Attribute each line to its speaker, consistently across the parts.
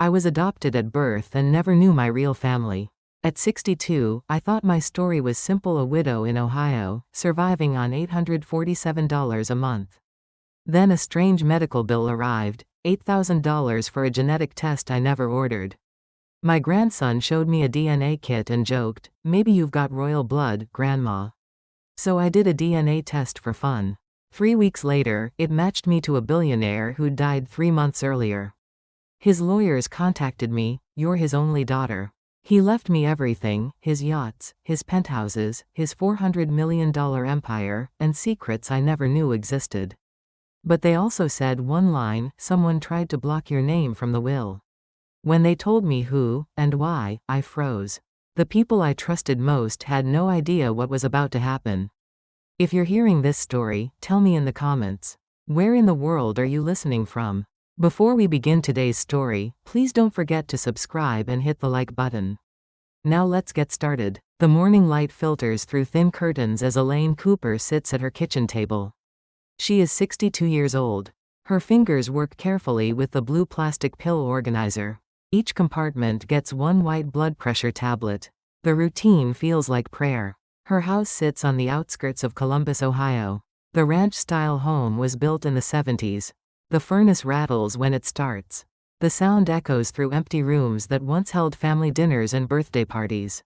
Speaker 1: I was adopted at birth and never knew my real family. At 62, I thought my story was simple: a widow in Ohio, surviving on $847 a month. Then a strange medical bill arrived, $8,000 for a genetic test I never ordered. My grandson showed me a DNA kit and joked, "Maybe you've got royal blood, Grandma." So I did a DNA test for fun. 3 weeks later, it matched me to a billionaire who'd died 3 months earlier. His lawyers contacted me. "You're his only daughter. He left me everything: his yachts, his penthouses, his $400 million empire, and secrets I never knew existed." But they also said one line: "Someone tried to block your name from the will." When they told me who and why, I froze. The people I trusted most had no idea what was about to happen. If you're hearing this story, tell me in the comments. Where in the world are you listening from? Before we begin today's story, please don't forget to subscribe and hit the like button. Now let's get started. The morning light filters through thin curtains as Elaine Cooper sits at her kitchen table. She is 62 years old. Her fingers work carefully with the blue plastic pill organizer. Each compartment gets one white blood pressure tablet. The routine feels like prayer. Her house sits on the outskirts of Columbus, Ohio. The ranch-style home was built in the 70s. The furnace rattles when it starts. The sound echoes through empty rooms that once held family dinners and birthday parties.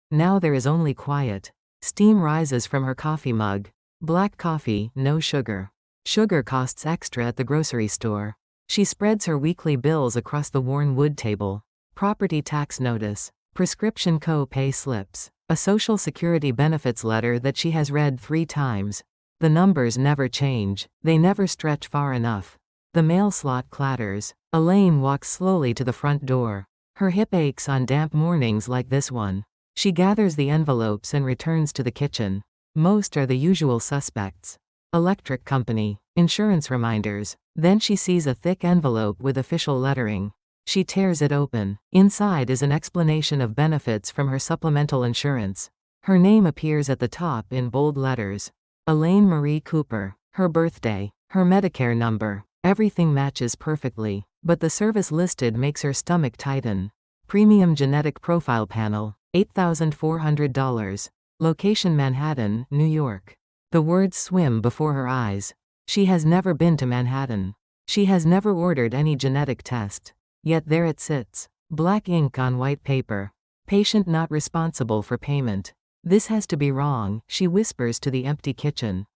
Speaker 1: Now there is only quiet. Steam rises from her coffee mug. Black coffee, no sugar. Sugar costs extra at the grocery store. She spreads her weekly bills across the worn wood table. Property tax notice. Prescription co-pay slips. A Social Security benefits letter that she has read 3 times. The numbers never change. They never stretch far enough. The mail slot clatters. Elaine walks slowly to the front door. Her hip aches on damp mornings like this one. She gathers the envelopes and returns to the kitchen. Most are the usual suspects. Electric company. Insurance reminders. Then she sees a thick envelope with official lettering. She tears it open. Inside is an explanation of benefits from her supplemental insurance. Her name appears at the top in bold letters. Elaine Marie Cooper. Her birthday. Her Medicare number. Everything matches perfectly. But the service listed makes her stomach tighten. Premium genetic profile panel. $8,400. Location: Manhattan, New York. The words swim before her eyes. She has never been to Manhattan. She has never ordered any genetic test. Yet there it sits. Black ink on white paper. Patient not responsible for payment. This has to be wrong, she whispers to the empty kitchen.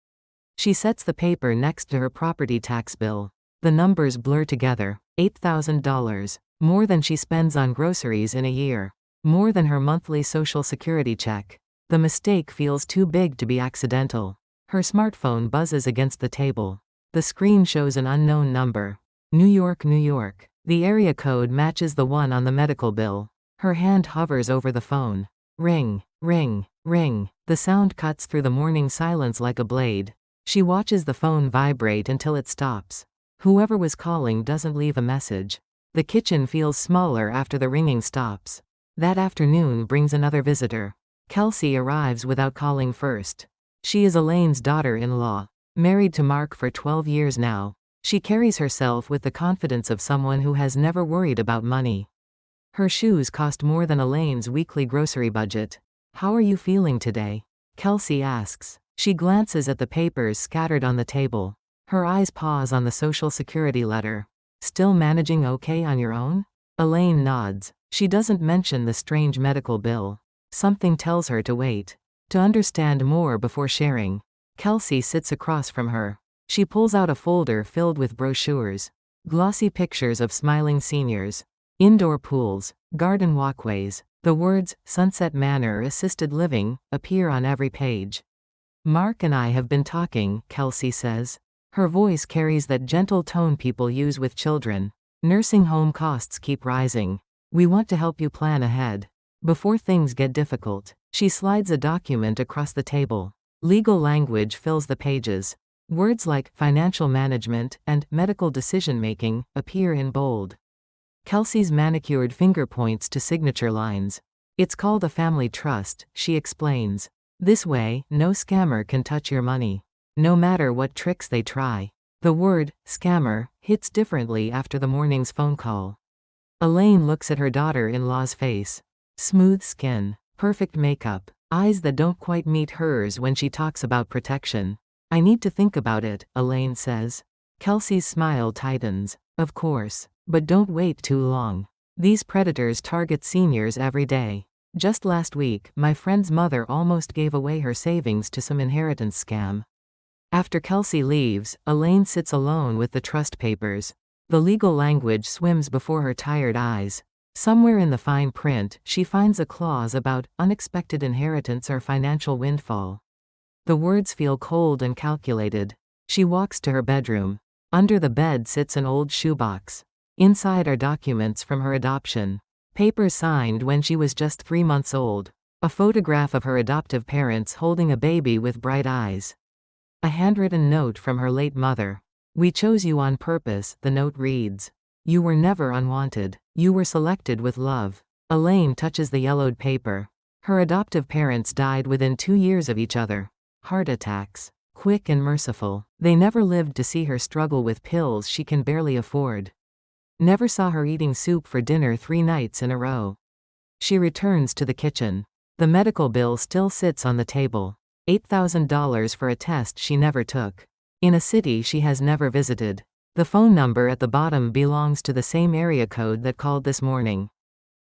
Speaker 1: She sets the paper next to her property tax bill. The numbers blur together. $8,000. More than she spends on groceries in a year. More than her monthly Social Security check. The mistake feels too big to be accidental. Her smartphone buzzes against the table. The screen shows an unknown number. New York, New York. The area code matches the one on the medical bill. Her hand hovers over the phone. Ring, ring, ring. The sound cuts through the morning silence like a blade. She watches the phone vibrate until it stops. Whoever was calling doesn't leave a message. The kitchen feels smaller after the ringing stops. That afternoon brings another visitor. Kelsey arrives without calling first. She is Elaine's daughter-in-law. Married to Mark for 12 years now. She carries herself with the confidence of someone who has never worried about money. Her shoes cost more than Elaine's weekly grocery budget. "How are you feeling today?" Kelsey asks. She glances at the papers scattered on the table. Her eyes pause on the Social Security letter. "Still managing okay on your own?" Elaine nods. She doesn't mention the strange medical bill. Something tells her to wait. To understand more before sharing. Kelsey sits across from her. She pulls out a folder filled with brochures. Glossy pictures of smiling seniors. Indoor pools. Garden walkways. The words, Sunset Manor Assisted Living, appear on every page. "Mark and I have been talking," Kelsey says. Her voice carries that gentle tone people use with children. "Nursing home costs keep rising. We want to help you plan ahead. Before things get difficult." She slides a document across the table. Legal language fills the pages. Words like financial management and medical decision-making appear in bold. Kelsey's manicured finger points to signature lines. "It's called a family trust," she explains. "This way, no scammer can touch your money. No matter what tricks they try." The word, scammer, hits differently after the morning's phone call. Elaine looks at her daughter-in-law's face. Smooth skin, perfect makeup, eyes that don't quite meet hers when she talks about protection. I need to think about it, Elaine says. Kelsey's smile tightens. Of course. But don't wait too long. These predators target seniors every day. Just last week, my friend's mother almost gave away her savings to some inheritance scam. After Kelsey leaves, Elaine sits alone with the trust papers. The legal language swims before her tired eyes. Somewhere in the fine print, she finds a clause about unexpected inheritance or financial windfall. The words feel cold and calculated. She walks to her bedroom. Under the bed sits an old shoebox. Inside are documents from her adoption. Papers signed when she was just 3 months old. A photograph of her adoptive parents holding a baby with bright eyes. A handwritten note from her late mother. We chose you on purpose, the note reads. You were never unwanted. You were selected with love. Elaine touches the yellowed paper. Her adoptive parents died within 2 years of each other. Heart attacks. Quick and merciful. They never lived to see her struggle with pills she can barely afford. Never saw her eating soup for dinner 3 nights in a row. She returns to the kitchen. The medical bill still sits on the table. $8,000 for a test she never took. In a city she has never visited. The phone number at the bottom belongs to the same area code that called this morning.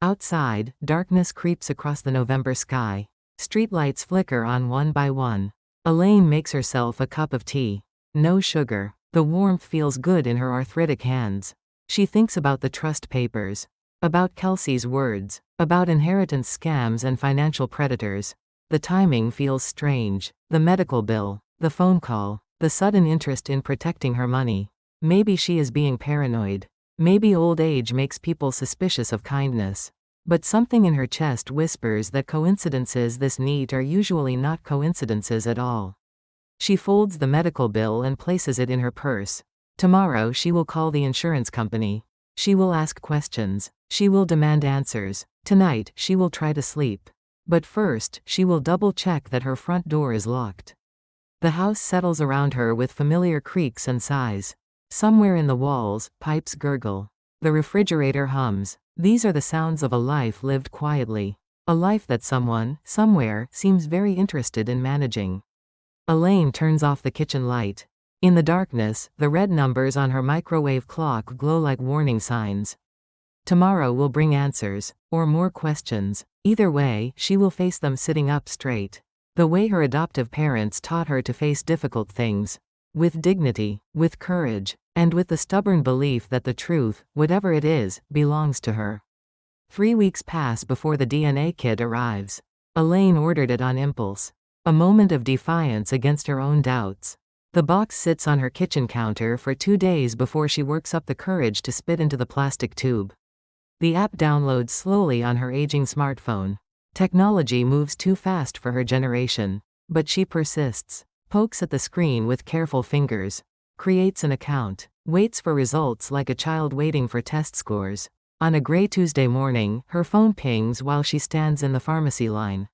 Speaker 1: Outside, darkness creeps across the November sky. Streetlights flicker on one by one. Elaine makes herself a cup of tea. No sugar. The warmth feels good in her arthritic hands. She thinks about the trust papers. About Kelsey's words. About inheritance scams and financial predators. The timing feels strange. The medical bill. The phone call. The sudden interest in protecting her money. Maybe she is being paranoid. Maybe old age makes people suspicious of kindness. But something in her chest whispers that coincidences this neat are usually not coincidences at all. She folds the medical bill and places it in her purse. Tomorrow she will call the insurance company. She will ask questions. She will demand answers. Tonight she will try to sleep. But first, she will double-check that her front door is locked. The house settles around her with familiar creaks and sighs. Somewhere in the walls, pipes gurgle. The refrigerator hums. These are the sounds of a life lived quietly. A life that someone, somewhere, seems very interested in managing. Elaine turns off the kitchen light. In the darkness, the red numbers on her microwave clock glow like warning signs. Tomorrow will bring answers, or more questions. Either way, she will face them sitting up straight. The way her adoptive parents taught her to face difficult things. With dignity, with courage, and with the stubborn belief that the truth, whatever it is, belongs to her. 3 weeks pass before the DNA kit arrives. Elaine ordered it on impulse. A moment of defiance against her own doubts. The box sits on her kitchen counter for 2 days before she works up the courage to spit into the plastic tube. The app downloads slowly on her aging smartphone. Technology moves too fast for her generation. But she persists. Pokes at the screen with careful fingers. Creates an account. Waits for results like a child waiting for test scores. On a gray Tuesday morning, her phone pings while she stands in the pharmacy line.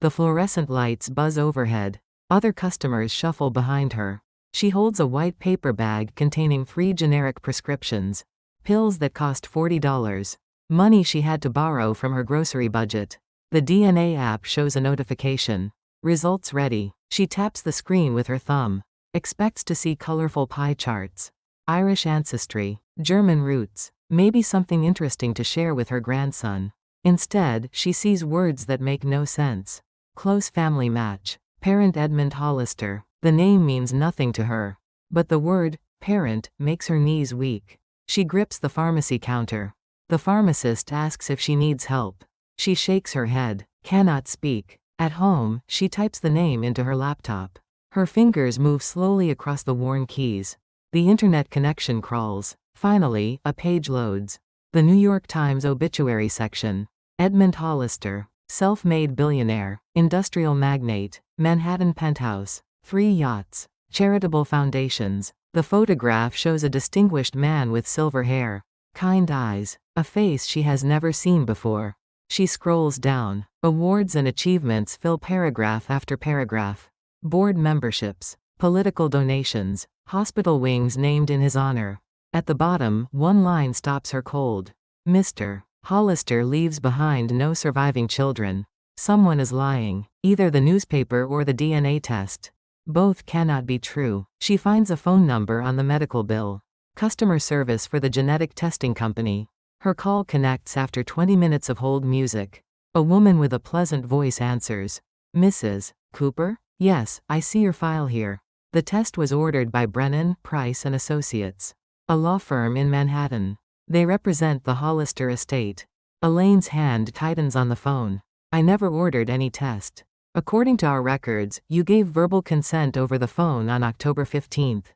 Speaker 1: The fluorescent lights buzz overhead. Other customers shuffle behind her. She holds a white paper bag containing 3 generic prescriptions. Pills that cost $40. Money she had to borrow from her grocery budget. The DNA app shows a notification. Results ready. She taps the screen with her thumb. Expects to see colorful pie charts. Irish ancestry. German roots. Maybe something interesting to share with her grandson. Instead, she sees words that make no sense. Close family match. Parent Edmund Hollister. The name means nothing to her. But the word, parent, makes her knees weak. She grips the pharmacy counter. The pharmacist asks if she needs help. She shakes her head. Cannot speak. At home, she types the name into her laptop. Her fingers move slowly across the worn keys. The internet connection crawls. Finally, a page loads. The New York Times obituary section. Edmund Hollister. Self-made billionaire. Industrial magnate. Manhattan penthouse. 3 yachts. Charitable foundations. The photograph shows a distinguished man with silver hair. Kind eyes. A face she has never seen before. She scrolls down. Awards and achievements fill paragraph after paragraph. Board memberships. Political donations. Hospital wings named in his honor. At the bottom, one line stops her cold. Mr. Hollister leaves behind no surviving children. Someone is lying. Either the newspaper or the DNA test. Both cannot be true. She finds a phone number on the medical bill. Customer service for the genetic testing company. Her call connects after 20 minutes of hold music. A woman with a pleasant voice answers. Mrs. Cooper? Yes, I see your file here. The test was ordered by Brennan, Price and Associates, a law firm in Manhattan. They represent the Hollister estate. Elaine's hand tightens on the phone. I never ordered any test. According to our records, you gave verbal consent over the phone on October 15th.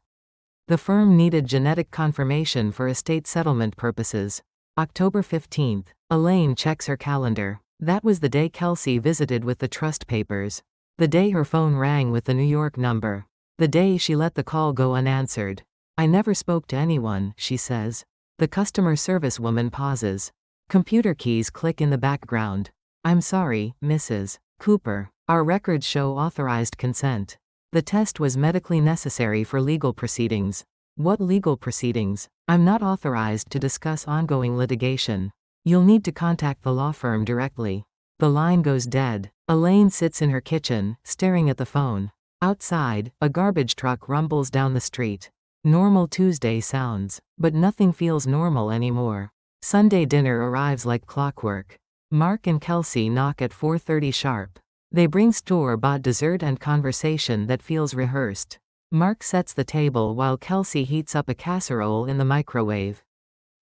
Speaker 1: The firm needed genetic confirmation for estate settlement purposes. October 15th. Elaine checks her calendar. That was the day Kelsey visited with the trust papers. The day her phone rang with the New York number. The day she let the call go unanswered. I never spoke to anyone, she says. The customer service woman pauses. Computer keys click in the background. I'm sorry, Mrs. Cooper. Our records show authorized consent. The test was medically necessary for legal proceedings. What legal proceedings? I'm not authorized to discuss ongoing litigation. You'll need to contact the law firm directly. The line goes dead. Elaine sits in her kitchen, staring at the phone. Outside, a garbage truck rumbles down the street. Normal Tuesday sounds, but nothing feels normal anymore. Sunday dinner arrives like clockwork. Mark and Kelsey knock at 4:30 sharp. They bring store-bought dessert and conversation that feels rehearsed. Mark sets the table while Kelsey heats up a casserole in the microwave.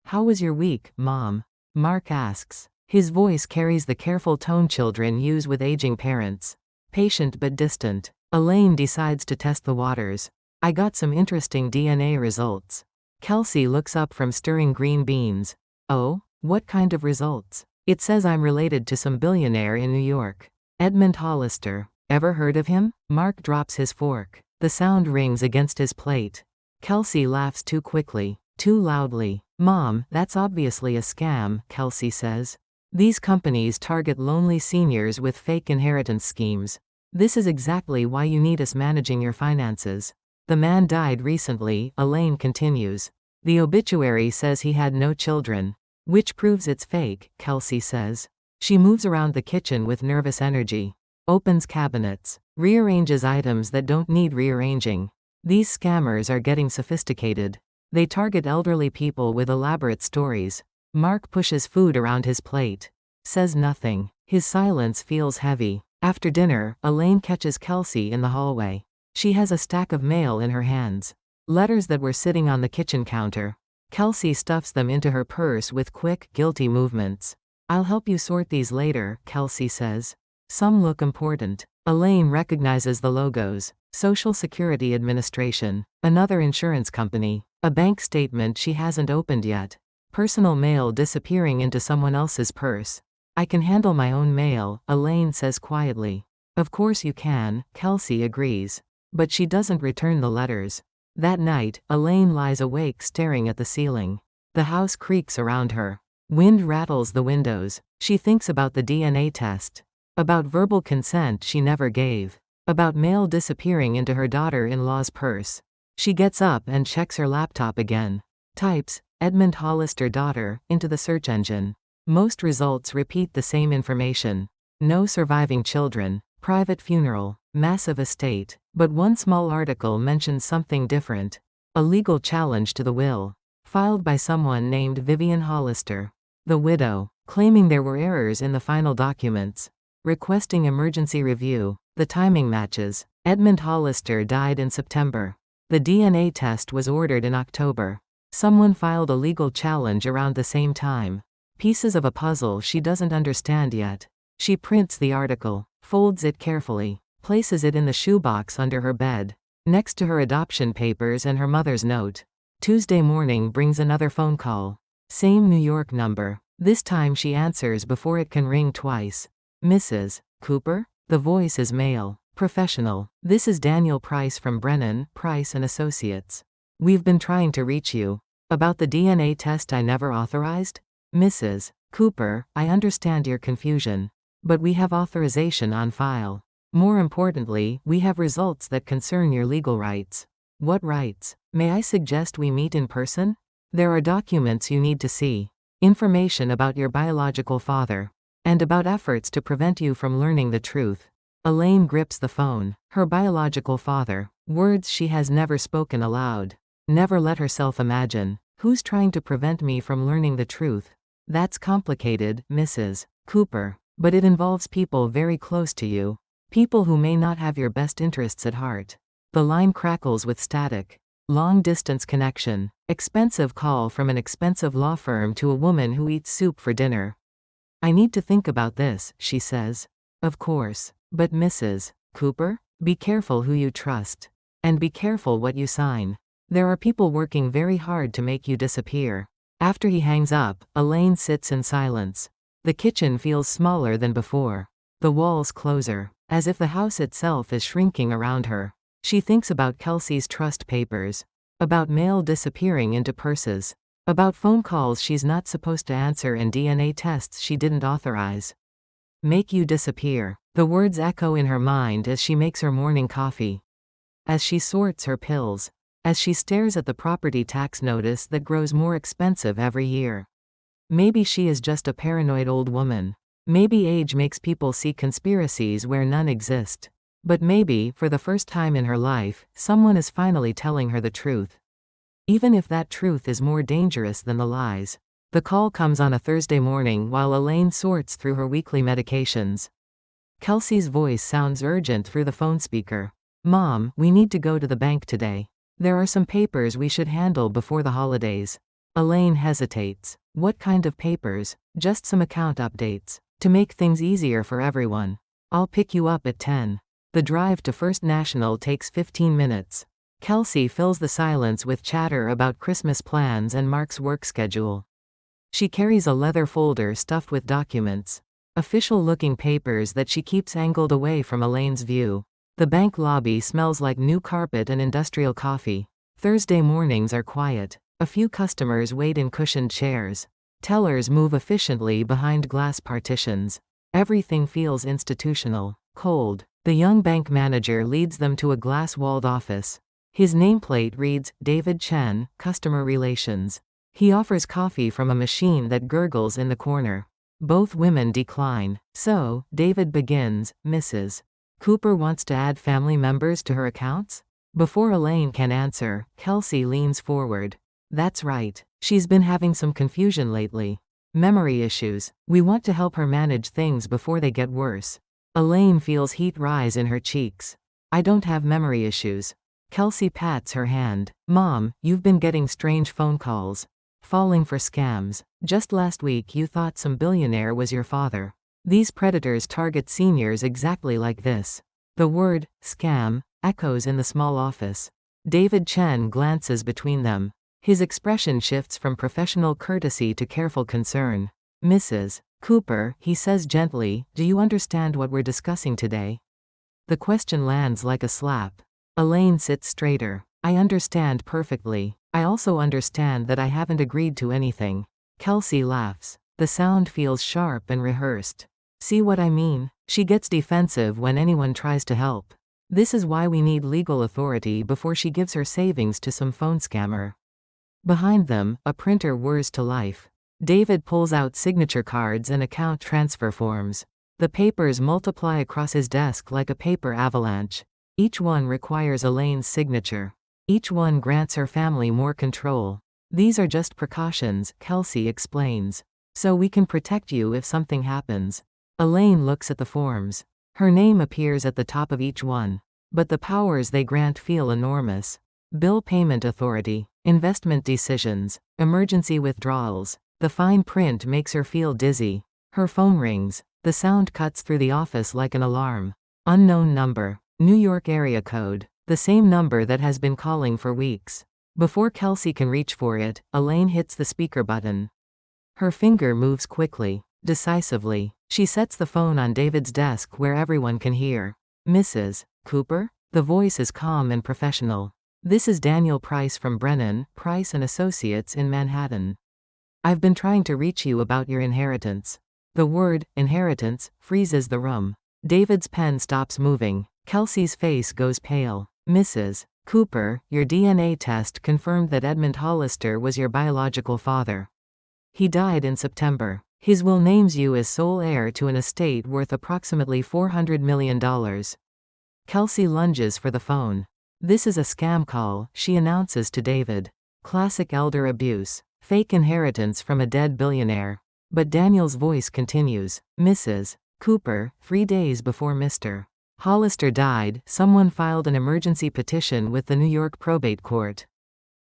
Speaker 1: How was your week, Mom? Mark asks. His voice carries the careful tone children use with aging parents. Patient but distant. Elaine decides to test the waters. I got some interesting DNA results. Kelsey looks up from stirring green beans. Oh, what kind of results? It says I'm related to some billionaire in New York. Edmund Hollister. Ever heard of him? Mark drops his fork. The sound rings against his plate. Kelsey laughs too quickly, too loudly. Mom, that's obviously a scam, Kelsey says. These companies target lonely seniors with fake inheritance schemes. This is exactly why you need us managing your finances. The man died recently, Elaine continues. The obituary says he had no children. Which proves it's fake, Kelsey says. She moves around the kitchen with nervous energy. Opens cabinets. Rearranges items that don't need rearranging. These scammers are getting sophisticated. They target elderly people with elaborate stories. Mark pushes food around his plate. Says nothing. His silence feels heavy. After dinner, Elaine catches Kelsey in the hallway. She has a stack of mail in her hands. Letters that were sitting on the kitchen counter. Kelsey stuffs them into her purse with quick, guilty movements. I'll help you sort these later, Kelsey says. Some look important. Elaine recognizes the logos. Social Security Administration. Another insurance company. A bank statement she hasn't opened yet. Personal mail disappearing into someone else's purse. I can handle my own mail, Elaine says quietly. Of course you can, Kelsey agrees. But she doesn't return the letters. That night, Elaine lies awake staring at the ceiling. The house creaks around her. Wind rattles the windows. She thinks about the DNA test. About verbal consent she never gave. About mail disappearing into her daughter-in-law's purse. She gets up and checks her laptop again. Types, Edmund Hollister daughter, into the search engine. Most results repeat the same information. No surviving children. Private funeral. Massive estate. But one small article mentions something different. A legal challenge to the will. Filed by someone named Vivian Hollister. The widow. Claiming there were errors in the final documents. Requesting emergency review. The timing matches. Edmund Hollister died in September. The DNA test was ordered in October. Someone filed a legal challenge around the same time. Pieces of a puzzle she doesn't understand yet. She prints the article, folds it carefully, places it in the shoebox under her bed, next to her adoption papers and her mother's note. Tuesday morning brings another phone call. Same New York number. This time she answers before it can ring twice. Mrs. Cooper? The voice is male. Professional. This is Daniel Price from Brennan, Price and Associates. We've been trying to reach you. About the DNA test I never authorized? Mrs. Cooper, I understand your confusion. But we have authorization on file. More importantly, we have results that concern your legal rights. What rights? May I suggest we meet in person? There are documents you need to see. Information about your biological father. And about efforts to prevent you from learning the truth. Elaine grips the phone. Her biological father. Words she has never spoken aloud. Never let herself imagine. Who's trying to prevent me from learning the truth? That's complicated, Mrs. Cooper. But it involves people very close to you. People who may not have your best interests at heart. The line crackles with static. Long-distance connection. Expensive call from an expensive law firm to a woman who eats soup for dinner. I need to think about this, she says. Of course. But Mrs. Cooper? Be careful who you trust. And be careful what you sign. There are people working very hard to make you disappear. After he hangs up, Elaine sits in silence. The kitchen feels smaller than before. The walls closer, as if the house itself is shrinking around her. She thinks about Kelsey's trust papers. About mail disappearing into purses. About phone calls she's not supposed to answer and DNA tests she didn't authorize. Make you disappear. The words echo in her mind as she makes her morning coffee. As she sorts her pills. As she stares at the property tax notice that grows more expensive every year. Maybe she is just a paranoid old woman. Maybe age makes people see conspiracies where none exist. But maybe, for the first time in her life, someone is finally telling her the truth. Even if that truth is more dangerous than the lies. The call comes on a Thursday morning while Elaine sorts through her weekly medications. Kelsey's voice sounds urgent through the phone speaker. Mom, we need to go to the bank today. There are some papers we should handle before the holidays. Elaine hesitates. What kind of papers? Just some account updates. To make things easier for everyone. I'll pick you up at 10. The drive to First National takes 15 minutes. Kelsey fills the silence with chatter about Christmas plans and Mark's work schedule. She carries a leather folder stuffed with documents. Official-looking papers that she keeps angled away from Elaine's view. The bank lobby smells like new carpet and industrial coffee. Thursday mornings are quiet. A few customers wait in cushioned chairs. Tellers move efficiently behind glass partitions. Everything feels institutional, cold. The young bank manager leads them to a glass-walled office. His nameplate reads, David Chen, Customer Relations. He offers coffee from a machine that gurgles in the corner. Both women decline. So, David begins, Mrs. Cooper wants to add family members to her accounts? Before Elaine can answer, Kelsey leans forward. That's right. She's been having some confusion lately. Memory issues. We want to help her manage things before they get worse. Elaine feels heat rise in her cheeks. I don't have memory issues. Kelsey pats her hand. Mom, you've been getting strange phone calls. Falling for scams. Just last week you thought some billionaire was your father. These predators target seniors exactly like this. The word, scam, echoes in the small office. David Chen glances between them. His expression shifts from professional courtesy to careful concern. Mrs. Cooper, he says gently, do you understand what we're discussing today? The question lands like a slap. Elaine sits straighter. I understand perfectly. I also understand that I haven't agreed to anything. Kelsey laughs. The sound feels sharp and rehearsed. See what I mean? She gets defensive when anyone tries to help. This is why we need legal authority before she gives her savings to some phone scammer. Behind them, a printer whirs to life. David pulls out signature cards and account transfer forms. The papers multiply across his desk like a paper avalanche. Each one requires Elaine's signature. Each one grants her family more control. These are just precautions, Kelsey explains. So we can protect you if something happens. Elaine looks at the forms. Her name appears at the top of each one. But the powers they grant feel enormous. Bill payment authority, investment decisions, emergency withdrawals. The fine print makes her feel dizzy. Her phone rings. The sound cuts through the office like an alarm. Unknown number. New York area code. The same number that has been calling for weeks. Before Kelsey can reach for it, Elaine hits the speaker button. Her finger moves quickly, decisively. She sets the phone on David's desk where everyone can hear. Mrs. Cooper? The voice is calm and professional. This is Daniel Price from Brennan, Price & Associates in Manhattan. I've been trying to reach you about your inheritance. The word, inheritance, freezes the room. David's pen stops moving. Kelsey's face goes pale. Mrs. Cooper, your DNA test confirmed that Edmund Hollister was your biological father. He died in September. His will names you as sole heir to an estate worth approximately $400 million. Kelsey lunges for the phone. This is a scam call, she announces to David. Classic elder abuse. Fake inheritance from a dead billionaire. But Daniel's voice continues. Mrs. Cooper, 3 days before Mr. Hollister died, someone filed an emergency petition with the New York probate court.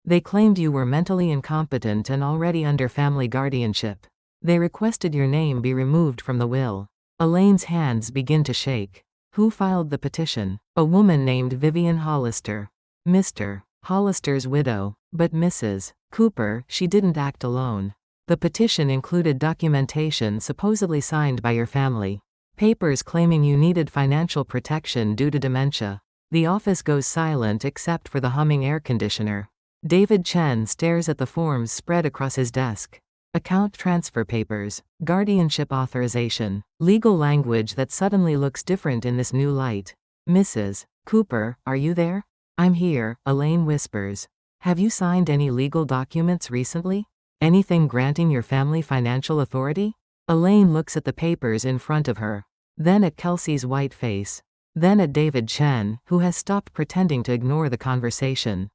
Speaker 1: They claimed you were mentally incompetent and already under family guardianship. They requested your name be removed from the will. Elaine's hands begin to shake. Who filed the petition? A woman named Vivian Hollister. Mr. Hollister's widow. But Mrs. Cooper, she didn't act alone. The petition included documentation supposedly signed by your family. Papers claiming you needed financial protection due to dementia. The office goes silent except for the humming air conditioner. David Chen stares at the forms spread across his desk. Account transfer papers, guardianship authorization, legal language that suddenly looks different in this new light. Mrs. Cooper, are you there? I'm here, Elaine whispers. Have you signed any legal documents recently? Anything granting your family financial authority? Elaine looks at the papers in front of her. Then at Kelsey's white face. Then at David Chen, who has stopped pretending to ignore the conversation.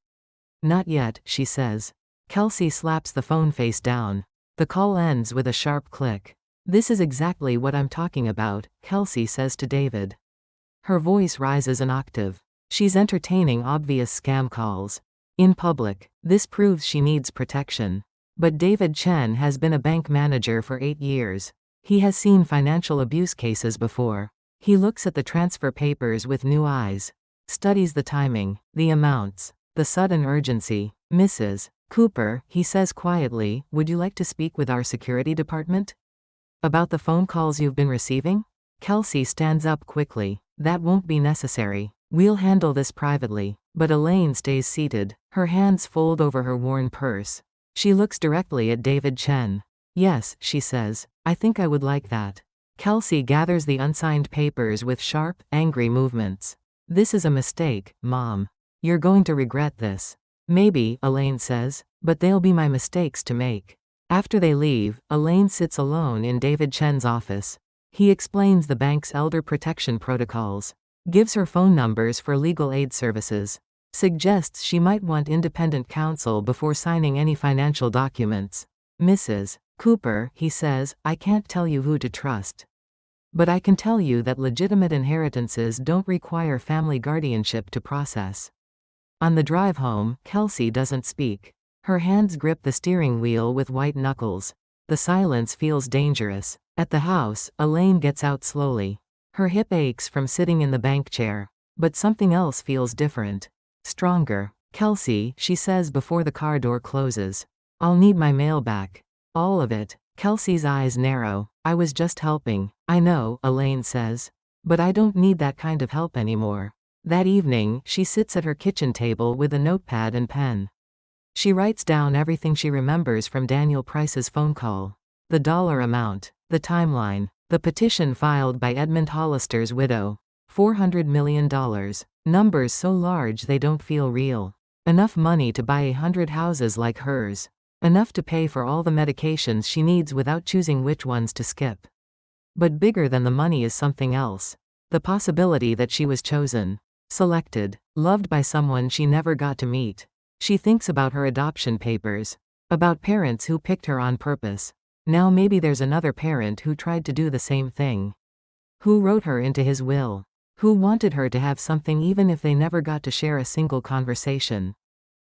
Speaker 1: Not yet, she says. Kelsey slaps the phone face down. The call ends with a sharp click. This is exactly what I'm talking about, Kelsey says to David. Her voice rises an octave. She's entertaining obvious scam calls. In public, this proves she needs protection. But David Chen has been a bank manager for 8 years. He has seen financial abuse cases before. He looks at the transfer papers with new eyes. Studies the timing, the amounts, the sudden urgency. Mrs. Cooper, he says quietly, would you like to speak with our security department? About the phone calls you've been receiving? Kelsey stands up quickly. That won't be necessary. We'll handle this privately. But Elaine stays seated. Her hands fold over her worn purse. She looks directly at David Chen. Yes, she says. I think I would like that. Kelsey gathers the unsigned papers with sharp, angry movements. This is a mistake, Mom. You're going to regret this. Maybe, Elaine says, but they'll be my mistakes to make. After they leave, Elaine sits alone in David Chen's office. He explains the bank's elder protection protocols, gives her phone numbers for legal aid services, suggests she might want independent counsel before signing any financial documents. Mrs. Cooper, he says, I can't tell you who to trust. But I can tell you that legitimate inheritances don't require family guardianship to process. On the drive home, Kelsey doesn't speak. Her hands grip the steering wheel with white knuckles. The silence feels dangerous. At the house, Elaine gets out slowly. Her hip aches from sitting in the bank chair. But something else feels different. Stronger. Kelsey, she says before the car door closes. I'll need my mail back. All of it. Kelsey's eyes narrow. I was just helping. I know, Elaine says. But I don't need that kind of help anymore. That evening, she sits at her kitchen table with a notepad and pen. She writes down everything she remembers from Daniel Price's phone call. The dollar amount, the timeline, the petition filed by Edmund Hollister's widow. $400 million. Numbers so large they don't feel real. Enough money to buy 100 houses like hers. Enough to pay for all the medications she needs without choosing which ones to skip. But bigger than the money is something else. The possibility that she was chosen. Selected, loved by someone she never got to meet. She thinks about her adoption papers. About parents who picked her on purpose. Now maybe there's another parent who tried to do the same thing. Who wrote her into his will. Who wanted her to have something even if they never got to share a single conversation.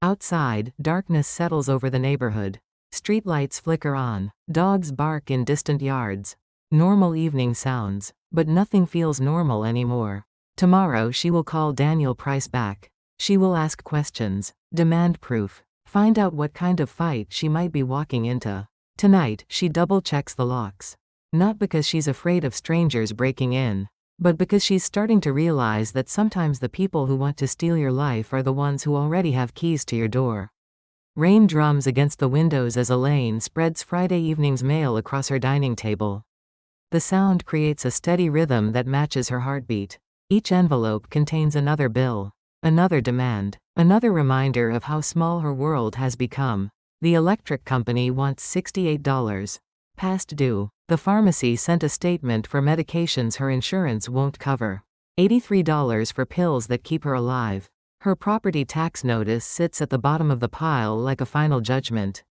Speaker 1: Outside, darkness settles over the neighborhood. Streetlights flicker on. Dogs bark in distant yards. Normal evening sounds. But nothing feels normal anymore. Tomorrow she will call Daniel Price back. She will ask questions, demand proof, find out what kind of fight she might be walking into. Tonight, she double-checks the locks. Not because she's afraid of strangers breaking in, but because she's starting to realize that sometimes the people who want to steal your life are the ones who already have keys to your door. Rain drums against the windows as Elaine spreads Friday evening's mail across her dining table. The sound creates a steady rhythm that matches her heartbeat. Each envelope contains another bill, another demand, another reminder of how small her world has become. The electric company wants $68. Past due. The pharmacy sent a statement for medications her insurance won't cover. $83 for pills that keep her alive. Her property tax notice sits at the bottom of the pile like a final judgment.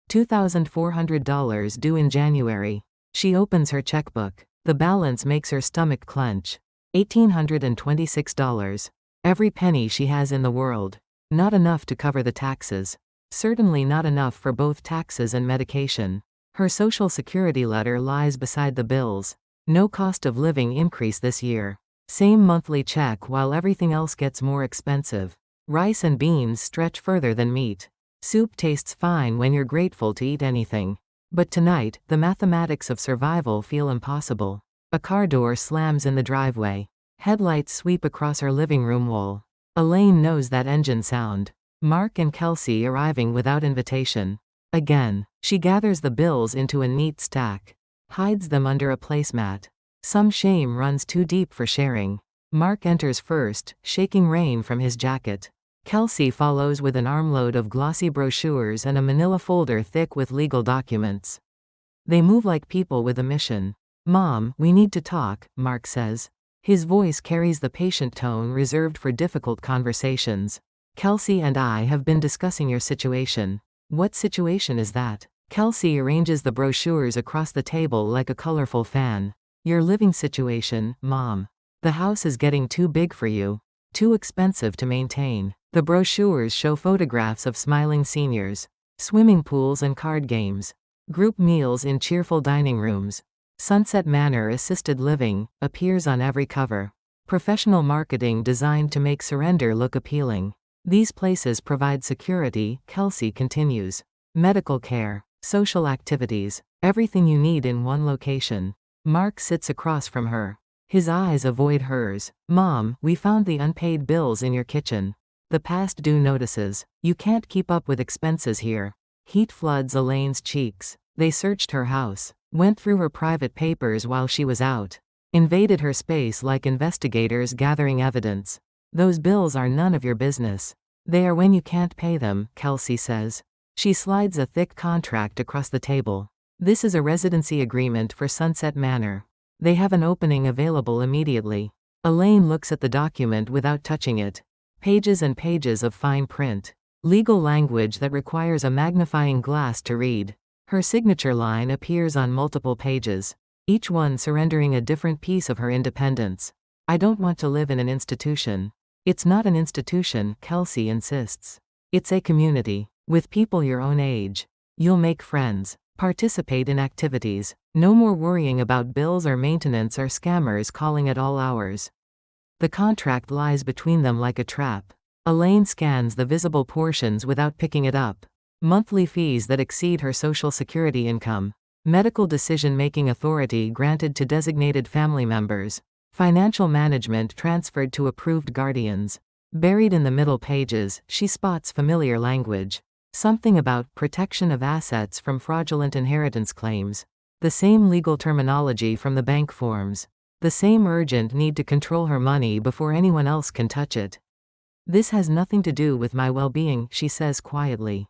Speaker 1: $2,400 due in January. She opens her checkbook. The balance makes her stomach clench. $1,826. Every penny she has in the world. Not enough to cover the taxes. Certainly not enough for both taxes and medication. Her Social Security letter lies beside the bills. No cost of living increase this year. Same monthly check while everything else gets more expensive. Rice and beans stretch further than meat. Soup tastes fine when you're grateful to eat anything. But tonight, the mathematics of survival feel impossible. A car door slams in the driveway. Headlights sweep across her living room wall. Elaine knows that engine sound. Mark and Kelsey arriving without invitation. Again, she gathers the bills into a neat stack. Hides them under a placemat. Some shame runs too deep for sharing. Mark enters first, shaking rain from his jacket. Kelsey follows with an armload of glossy brochures and a manila folder thick with legal documents. They move like people with a mission. "Mom, we need to talk," Mark says. His voice carries the patient tone reserved for difficult conversations. "Kelsey and I have been discussing your situation." "What situation is that?" Kelsey arranges the brochures across the table like a colorful fan. "Your living situation, Mom. The house is getting too big for you. Too expensive to maintain." The brochures show photographs of smiling seniors. Swimming pools and card games. Group meals in cheerful dining rooms. Sunset Manor Assisted Living appears on every cover. Professional marketing designed to make surrender look appealing. These places provide security, Kelsey continues. Medical care. Social activities. Everything you need in one location. Mark sits across from her. His eyes avoid hers. "Mom, we found the unpaid bills in your kitchen. The past due notices. You can't keep up with expenses here." Heat floods Elaine's cheeks. They searched her house. Went through her private papers while she was out. Invaded her space like investigators gathering evidence. "Those bills are none of your business. They are when you can't pay them," Kelsey says. She slides a thick contract across the table. "This is a residency agreement for Sunset Manor. They have an opening available immediately." Elaine looks at the document without touching it. Pages and pages of fine print. Legal language that requires a magnifying glass to read. Her signature line appears on multiple pages, each one surrendering a different piece of her independence. "I don't want to live in an institution." "It's not an institution," Kelsey insists. "It's a community. With people your own age. You'll make friends. Participate in activities. No more worrying about bills or maintenance or scammers calling at all hours." The contract lies between them like a trap. Elaine scans the visible portions without picking it up. Monthly fees that exceed her Social Security income. Medical decision-making authority granted to designated family members. Financial management transferred to approved guardians. Buried in the middle pages, she spots familiar language. Something about protection of assets from fraudulent inheritance claims. The same legal terminology from the bank forms. The same urgent need to control her money before anyone else can touch it. "This has nothing to do with my well-being," she says quietly.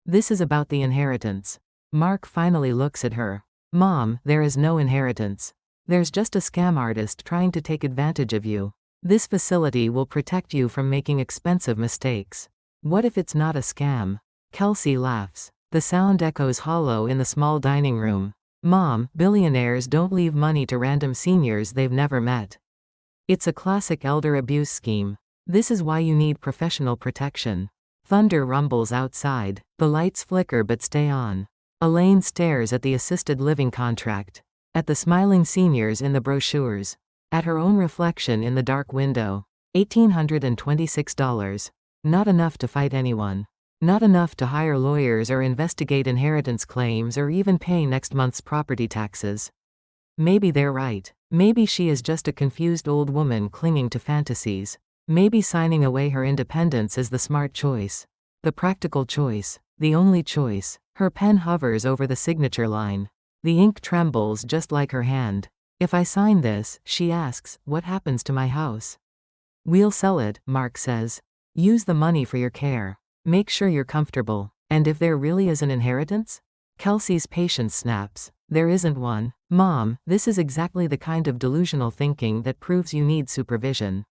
Speaker 1: "This is about the inheritance." Mark finally looks at her. "Mom, there is no inheritance. There's just a scam artist trying to take advantage of you. This facility will protect you from making expensive mistakes." "What if it's not a scam?" Kelsey laughs. The sound echoes hollow in the small dining room. "Mom, billionaires don't leave money to random seniors they've never met. It's a classic elder abuse scheme. This is why you need professional protection." Thunder rumbles outside. The lights flicker but stay on. Elaine stares at the assisted living contract. At the smiling seniors in the brochures. At her own reflection in the dark window. $1,826. Not enough to fight anyone. Not enough to hire lawyers or investigate inheritance claims or even pay next month's property taxes. Maybe they're right. Maybe she is just a confused old woman clinging to fantasies. Maybe signing away her independence is the smart choice. The practical choice. The only choice. Her pen hovers over the signature line. The ink trembles just like her hand. "If I sign this," she asks, "what happens to my house?" "We'll sell it," Mark says. "Use the money for your care. Make sure you're comfortable. And if there really is an inheritance? Kelsey's patience snaps. There isn't one. Mom, this is exactly the kind of delusional thinking that proves you need supervision.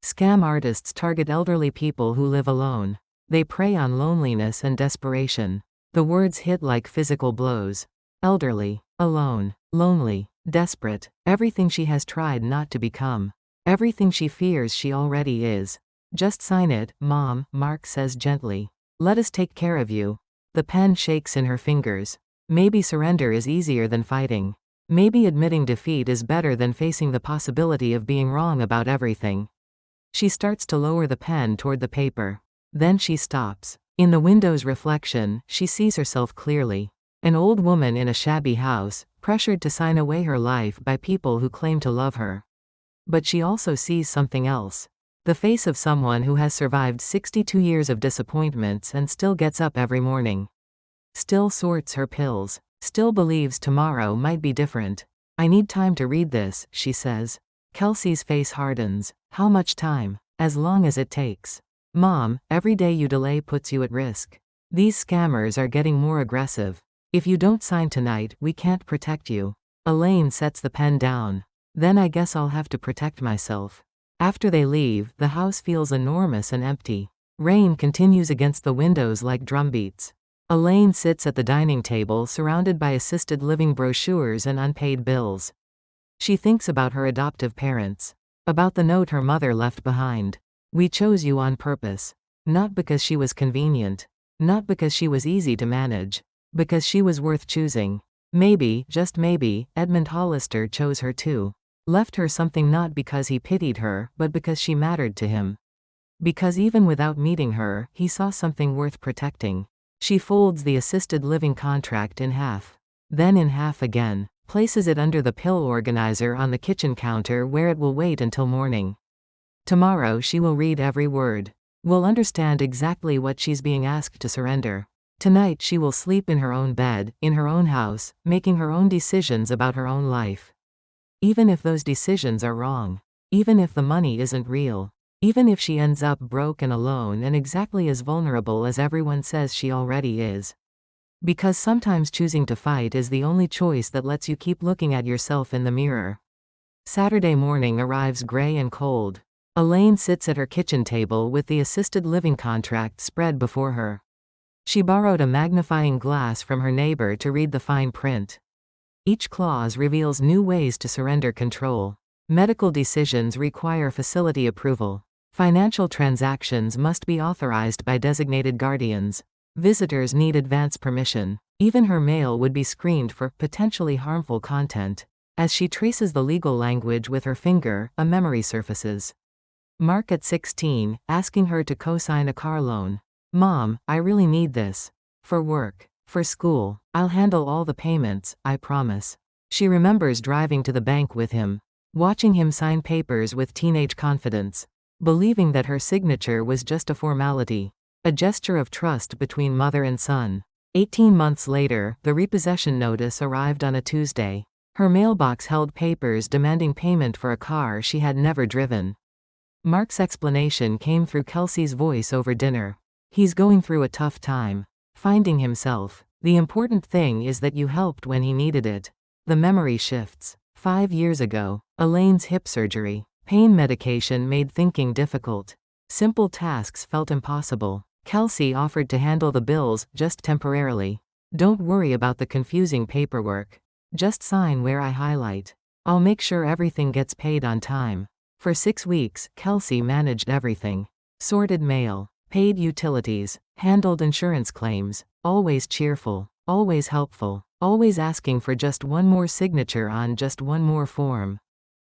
Speaker 1: Scam artists target elderly people who live alone. They prey on loneliness and desperation. The words hit like physical blows. Elderly, alone, lonely, desperate, everything she has tried not to become. Everything she fears she already is. Just sign it, Mom, Mark says gently. Let us take care of you. The pen shakes in her fingers. Maybe surrender is easier than fighting. Maybe admitting defeat is better than facing the possibility of being wrong about everything. She starts to lower the pen toward the paper. Then she stops. In the window's reflection, she sees herself clearly. An old woman in a shabby house, pressured to sign away her life by people who claim to love her. But she also sees something else. The face of someone who has survived 62 years of disappointments and still gets up every morning. Still sorts her pills. Still believes tomorrow might be different. I need time to read this, she says. Kelsey's face hardens. How much time? As long as it takes. Mom, every day you delay puts you at risk. These scammers are getting more aggressive. If you don't sign tonight, we can't protect you. Elaine sets the pen down. Then I guess I'll have to protect myself. After they leave, the house feels enormous and empty. Rain continues against the windows like drumbeats. Elaine sits at the dining table surrounded by assisted living brochures and unpaid bills. She thinks about her adoptive parents. About the note her mother left behind. We chose you on purpose. Not because she was convenient. Not because she was easy to manage. Because she was worth choosing. Maybe, just maybe, Edmund Hollister chose her too. Left her something not because he pitied her, but because she mattered to him. Because even without meeting her, he saw something worth protecting. She folds the assisted living contract in half. Then in half again. Places it under the pill organizer on the kitchen counter where it will wait until morning. Tomorrow she will read every word. Will understand exactly what she's being asked to surrender. Tonight she will sleep in her own bed, in her own house, making her own decisions about her own life. Even if those decisions are wrong. Even if the money isn't real. Even if she ends up broke and alone and exactly as vulnerable as everyone says she already is. Because sometimes choosing to fight is the only choice that lets you keep looking at yourself in the mirror. Saturday morning arrives gray and cold. Elaine sits at her kitchen table with the assisted living contract spread before her. She borrowed a magnifying glass from her neighbor to read the fine print. Each clause reveals new ways to surrender control. Medical decisions require facility approval. Financial transactions must be authorized by designated guardians. Visitors need advance permission. Even her mail would be screened for potentially harmful content. As she traces the legal language with her finger, a memory surfaces. Mark at 16, asking her to co-sign a car loan. Mom, I really need this. For work. For school. I'll handle all the payments, I promise. She remembers driving to the bank with him. Watching him sign papers with teenage confidence. Believing that her signature was just a formality. A gesture of trust between mother and son. 18 months later, the repossession notice arrived on a Tuesday. Her mailbox held papers demanding payment for a car she had never driven. Mark's explanation came through Kelsey's voice over dinner. He's going through a tough time. Finding himself. The important thing is that you helped when he needed it. The memory shifts. 5 years ago, Elaine's hip surgery. Pain medication made thinking difficult. Simple tasks felt impossible. Kelsey offered to handle the bills, just temporarily. Don't worry about the confusing paperwork. Just sign where I highlight. I'll make sure everything gets paid on time. For 6 weeks, Kelsey managed everything. Sorted mail. Paid utilities. Handled insurance claims. Always cheerful. Always helpful. Always asking for just one more signature on just one more form.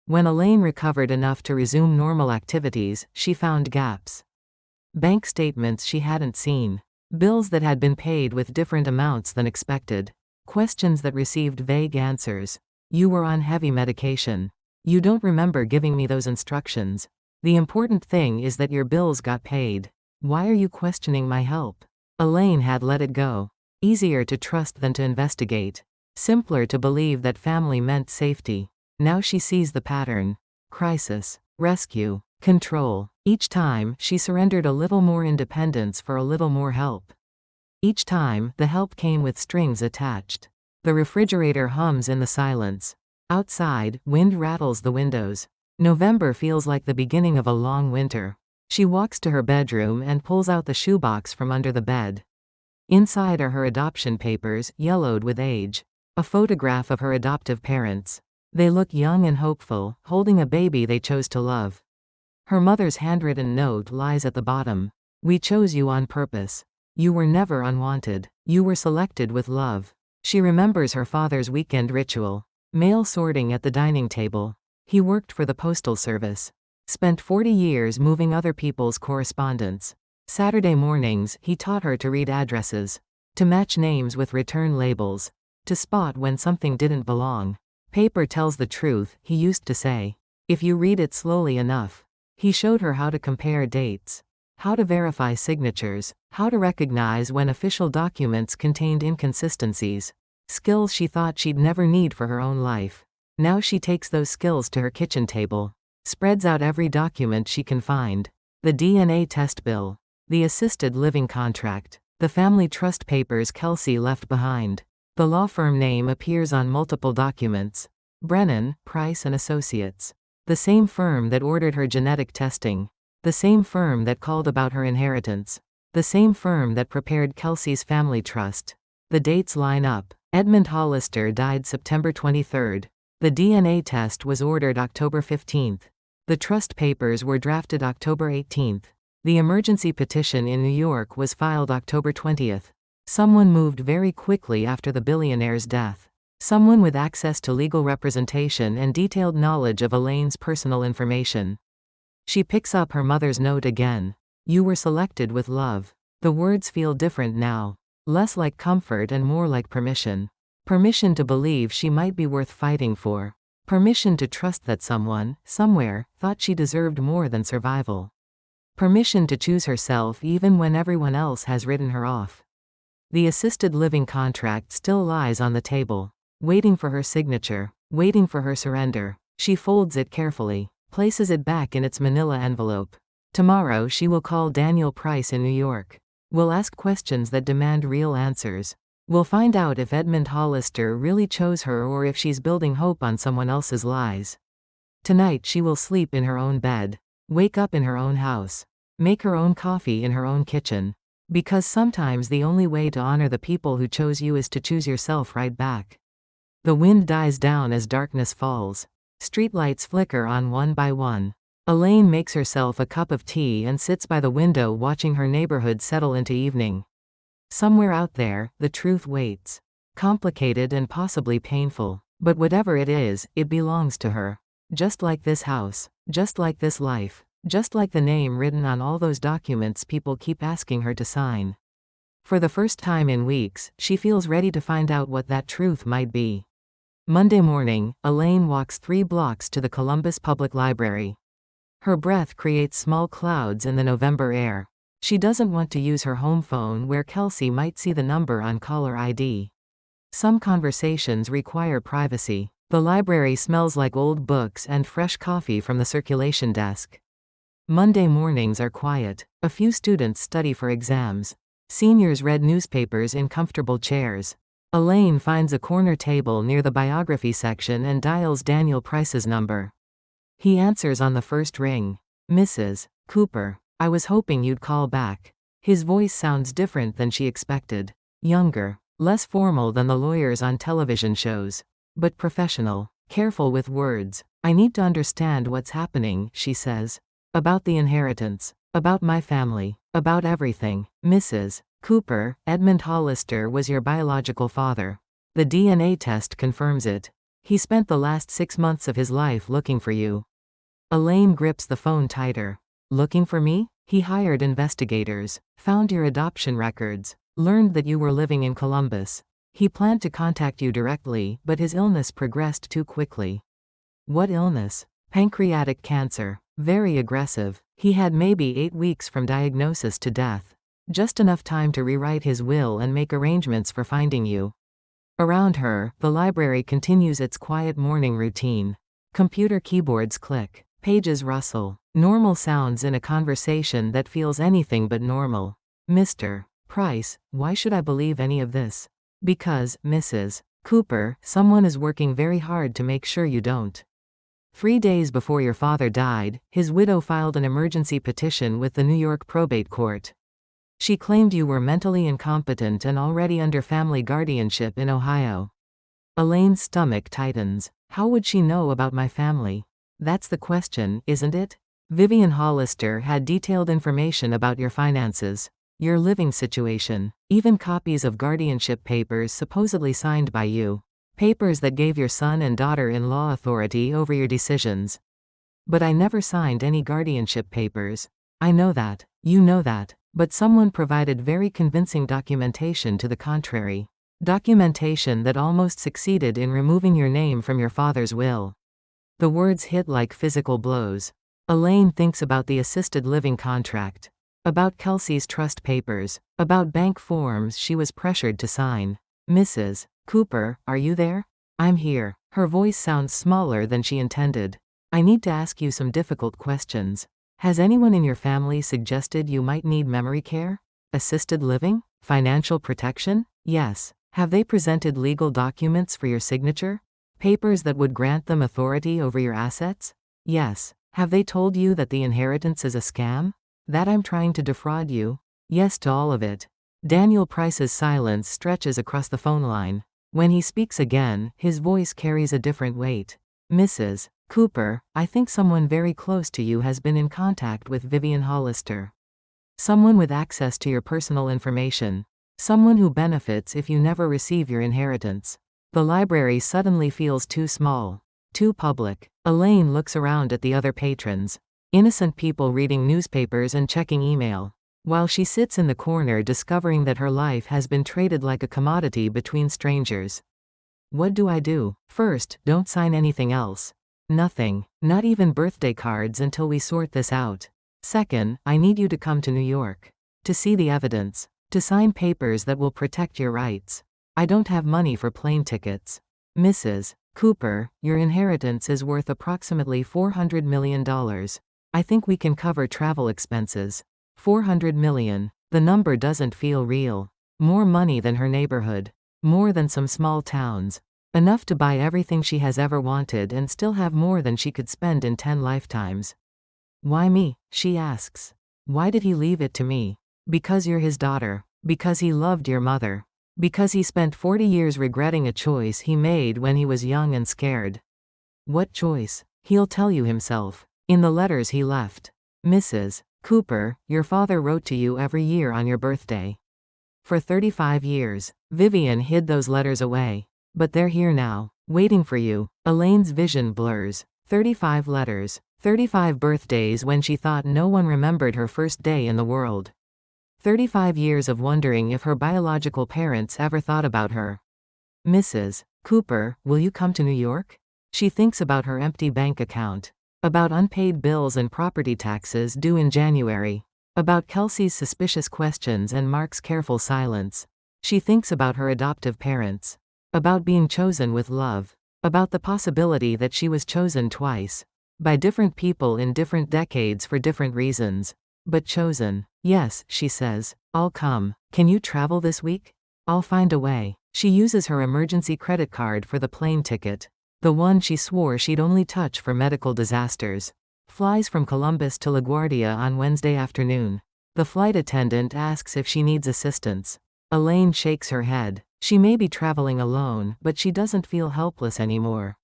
Speaker 1: When Elaine recovered enough to resume normal activities, she found gaps. Bank statements she hadn't seen. Bills that had been paid with different amounts than expected. Questions that received vague answers. You were on heavy medication. You don't remember giving me those instructions. The important thing is that your bills got paid. Why are you questioning my help? Elaine had let it go. Easier to trust than to investigate. Simpler to believe that family meant safety. Now she sees the pattern. Crisis. Rescue. Control. Each time, she surrendered a little more independence for a little more help. Each time, the help came with strings attached. The refrigerator hums in the silence. Outside, wind rattles the windows. November feels like the beginning of a long winter. She walks to her bedroom and pulls out the shoebox from under the bed. Inside are her adoption papers, yellowed with age. A photograph of her adoptive parents. They look young and hopeful, holding a baby they chose to love. Her mother's handwritten note lies at the bottom. "We chose you on purpose. You were never unwanted. You were selected with love." She remembers her father's weekend ritual. Mail sorting at the dining table. He worked for the postal service. Spent 40 years moving other people's correspondence. Saturday mornings, he taught her to read addresses. To match names with return labels. To spot when something didn't belong. "Paper tells the truth," he used to say. "If you read it slowly enough." He showed her how to compare dates. How to verify signatures. How to recognize when official documents contained inconsistencies. Skills she thought she'd never need for her own life. Now she takes those skills to her kitchen table. Spreads out every document she can find. The DNA test bill. The assisted living contract. The family trust papers Kelsey left behind. The law firm name appears on multiple documents. Brennan, Price and Associates. The same firm that ordered her genetic testing. The same firm that called about her inheritance. The same firm that prepared Kelsey's family trust. The dates line up. Edmund Hollister died September 23. The DNA test was ordered October 15. The trust papers were drafted October 18. The emergency petition in New York was filed October 20. Someone moved very quickly after the billionaire's death. Someone with access to legal representation and detailed knowledge of Elaine's personal information. She picks up her mother's note again. "You were selected with love." The words feel different now. Less like comfort and more like permission. Permission to believe she might be worth fighting for. Permission to trust that someone, somewhere, thought she deserved more than survival. Permission to choose herself even when everyone else has written her off. The assisted living contract still lies on the table. Waiting for her signature. Waiting for her surrender. She folds it carefully. Places it back in its manila envelope. Tomorrow she will call Daniel Price in New York. Will ask questions that demand real answers. Will find out if Edmund Hollister really chose her or if she's building hope on someone else's lies. Tonight she will sleep in her own bed. Wake up in her own house. Make her own coffee in her own kitchen. Because sometimes the only way to honor the people who chose you is to choose yourself right back. The wind dies down as darkness falls. Streetlights flicker on one by one. Elaine makes herself a cup of tea and sits by the window watching her neighborhood settle into evening. Somewhere out there, the truth waits. Complicated and possibly painful. But whatever it is, it belongs to her. Just like this house. Just like this life. Just like the name written on all those documents people keep asking her to sign. For the first time in weeks, she feels ready to find out what that truth might be. Monday morning, Elaine walks 3 blocks to the Columbus Public Library. Her breath creates small clouds in the November air. She doesn't want to use her home phone where Kelsey might see the number on caller ID. Some conversations require privacy. The library smells like old books and fresh coffee from the circulation desk. Monday mornings are quiet. A few students study for exams. Seniors read newspapers in comfortable chairs. Elaine finds a corner table near the biography section and dials Daniel Price's number. He answers on the first ring. "Mrs. Cooper, I was hoping you'd call back." His voice sounds different than she expected. Younger. Less formal than the lawyers on television shows. But professional. Careful with words. "I need to understand what's happening," she says. "About the inheritance. About my family. About everything. Mrs. Cooper, Edmund Hollister was your biological father. The DNA test confirms it. He spent the last 6 months of his life looking for you." Elaine grips the phone tighter. "Looking for me?" "He hired investigators. Found your adoption records. Learned that you were living in Columbus. He planned to contact you directly, but his illness progressed too quickly." "What illness?" "Pancreatic cancer. Very aggressive. He had maybe 8 weeks from diagnosis to death. Just enough time to rewrite his will and make arrangements for finding you." Around her, the library continues its quiet morning routine. Computer keyboards click. Pages rustle. Normal sounds in a conversation that feels anything but normal. "Mr. Price, why should I believe any of this? Because, Mrs. Cooper, someone is working very hard to make sure you don't. 3 days before your father died, his widow filed an emergency petition with the New York probate court. She claimed you were mentally incompetent and already under family guardianship in Ohio. Elaine's stomach tightens. How would she know about my family? That's the question, isn't it? Vivian Hollister had detailed information about your finances, your living situation, even copies of guardianship papers supposedly signed by you. Papers that gave your son and daughter-in-law authority over your decisions. But I never signed any guardianship papers. I know that. You know that. But someone provided very convincing documentation to the contrary. Documentation that almost succeeded in removing your name from your father's will. The words hit like physical blows. Elaine thinks about the assisted living contract. About Kelsey's trust papers. About bank forms she was pressured to sign. Mrs. Cooper, are you there? I'm here. Her voice sounds smaller than she intended. I need to ask you some difficult questions. Has anyone in your family suggested you might need memory care? Assisted living? Financial protection? Yes. Have they presented legal documents for your signature? Papers that would grant them authority over your assets? Yes. Have they told you that the inheritance is a scam? That I'm trying to defraud you? Yes to all of it. Daniel Price's silence stretches across the phone line. When he speaks again, his voice carries a different weight. Mrs. Cooper, I think someone very close to you has been in contact with Vivian Hollister. Someone with access to your personal information. Someone who benefits if you never receive your inheritance. The library suddenly feels too small. Too public. Elaine looks around at the other patrons. Innocent people reading newspapers and checking email. While she sits in the corner discovering that her life has been traded like a commodity between strangers. What do I do? First, don't sign anything else. Nothing. Not even birthday cards until we sort this out. Second, I need you to come to New York. To see the evidence. To sign papers that will protect your rights. I don't have money for plane tickets. Mrs. Cooper, your inheritance is worth approximately $400 million. I think we can cover travel expenses. 400 million. The number doesn't feel real. More money than her neighborhood. More than some small towns. Enough to buy everything she has ever wanted and still have more than she could spend in 10 lifetimes. Why me? She asks. Why did he leave it to me? Because you're his daughter. Because he loved your mother. Because he spent 40 years regretting a choice he made when he was young and scared. What choice? He'll tell you himself. In the letters he left. Mrs. Cooper, your father wrote to you every year on your birthday. For 35 years, Vivian hid those letters away. But they're here now, waiting for you. Elaine's vision blurs. 35 letters. 35 birthdays when she thought no one remembered her first day in the world. 35 years of wondering if her biological parents ever thought about her. Mrs. Cooper, will you come to New York? She thinks about her empty bank account. About unpaid bills and property taxes due in January. About Kelsey's suspicious questions and Mark's careful silence. She thinks about her adoptive parents. About being chosen with love. About the possibility that she was chosen twice. By different people in different decades for different reasons. But chosen. Yes, she says. I'll come. Can you travel this week? I'll find a way. She uses her emergency credit card for the plane ticket. The one she swore she'd only touch for medical disasters. Flies from Columbus to LaGuardia on Wednesday afternoon. The flight attendant asks if she needs assistance. Elaine shakes her head. She may be traveling alone, but she doesn't feel helpless anymore.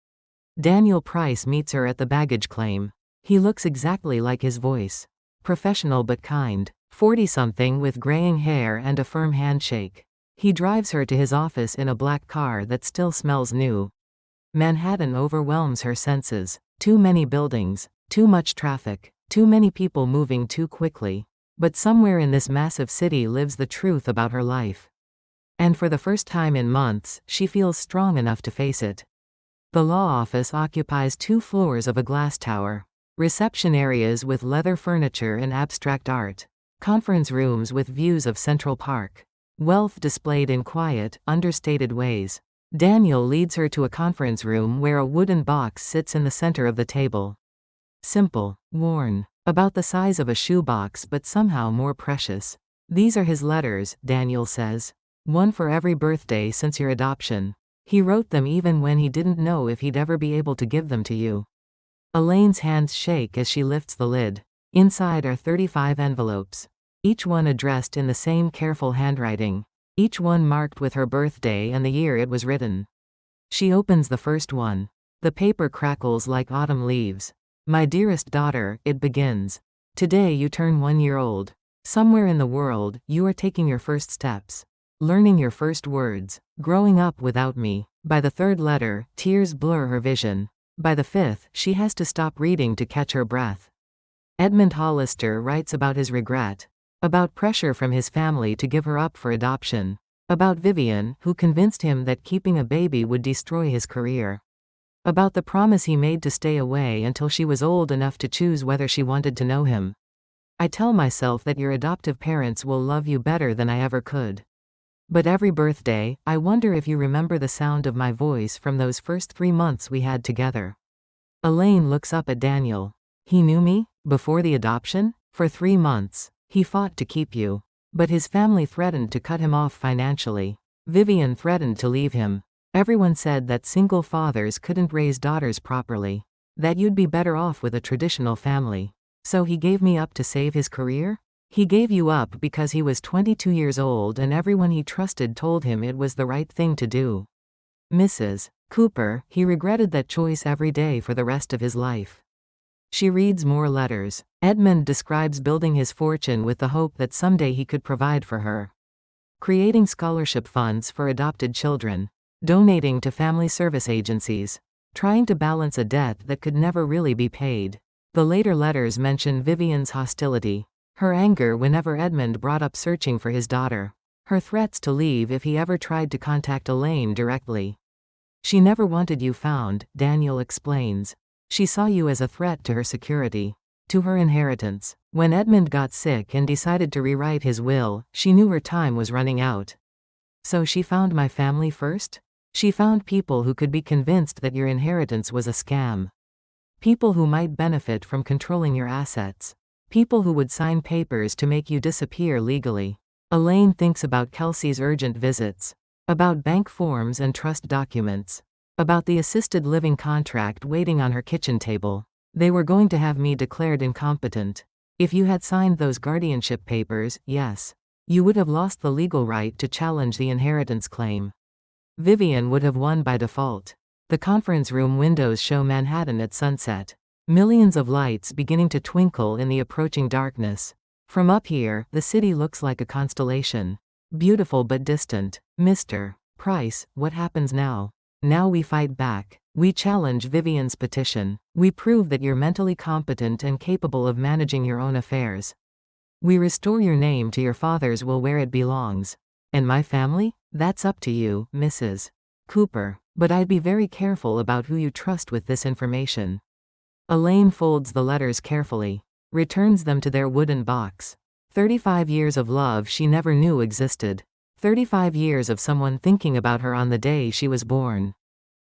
Speaker 1: Daniel Price meets her at the baggage claim. He looks exactly like his voice. Professional but kind. 40-something with graying hair and a firm handshake. He drives her to his office in a black car that still smells new. Manhattan overwhelms her senses. Too many buildings. Too much traffic. Too many people moving too quickly. But somewhere in this massive city lives the truth about her life. And for the first time in months, she feels strong enough to face it. The law office occupies 2 floors of a glass tower. Reception areas with leather furniture and abstract art. Conference rooms with views of Central Park. Wealth displayed in quiet, understated ways. Daniel leads her to a conference room where a wooden box sits in the center of the table. Simple, worn, about the size of a shoebox but somehow more precious. These are his letters, Daniel says. One for every birthday since your adoption. He wrote them even when he didn't know if he'd ever be able to give them to you. Elaine's hands shake as she lifts the lid. Inside are 35 envelopes. Each one addressed in the same careful handwriting. Each one marked with her birthday and the year it was written. She opens the first one. The paper crackles like autumn leaves. My dearest daughter, it begins. Today you turn 1 year old. Somewhere in the world, you are taking your first steps. Learning your first words. Growing up without me. By the third letter, tears blur her vision. By the fifth, she has to stop reading to catch her breath. Edmund Hollister writes about his regret. About pressure from his family to give her up for adoption. About Vivian, who convinced him that keeping a baby would destroy his career. About the promise he made to stay away until she was old enough to choose whether she wanted to know him. I tell myself that your adoptive parents will love you better than I ever could. But every birthday, I wonder if you remember the sound of my voice from those first 3 months we had together. Elaine looks up at Daniel. He knew me? Before the adoption? For 3 months. He fought to keep you. But his family threatened to cut him off financially. Vivian threatened to leave him. Everyone said that single fathers couldn't raise daughters properly. That you'd be better off with a traditional family. So he gave me up to save his career? He gave you up because he was 22 years old and everyone he trusted told him it was the right thing to do. Mrs. Cooper, he regretted that choice every day for the rest of his life. She reads more letters. Edmund describes building his fortune with the hope that someday he could provide for her. Creating scholarship funds for adopted children. Donating to family service agencies. Trying to balance a debt that could never really be paid. The later letters mention Vivian's hostility. Her anger whenever Edmund brought up searching for his daughter. Her threats to leave if he ever tried to contact Elaine directly. She never wanted you found, Daniel explains. She saw you as a threat to her security. To her inheritance. When Edmund got sick and decided to rewrite his will, she knew her time was running out. So she found my family first? She found people who could be convinced that your inheritance was a scam. People who might benefit from controlling your assets. People who would sign papers to make you disappear legally. Elaine thinks about Kelsey's urgent visits. About bank forms and trust documents. About the assisted living contract waiting on her kitchen table. They were going to have me declared incompetent. If you had signed those guardianship papers, yes. You would have lost the legal right to challenge the inheritance claim. Vivian would have won by default. The conference room windows show Manhattan at sunset. Millions of lights beginning to twinkle in the approaching darkness. From up here, the city looks like a constellation. Beautiful but distant. Mr. Price, what happens now? Now we fight back. We challenge Vivian's petition. We prove that you're mentally competent and capable of managing your own affairs. We restore your name to your father's will where it belongs. And my family? That's up to you, Mrs. Cooper. But I'd be very careful about who you trust with this information. Elaine folds the letters carefully. Returns them to their wooden box. 35 years of love she never knew existed. 35 years of someone thinking about her on the day she was born.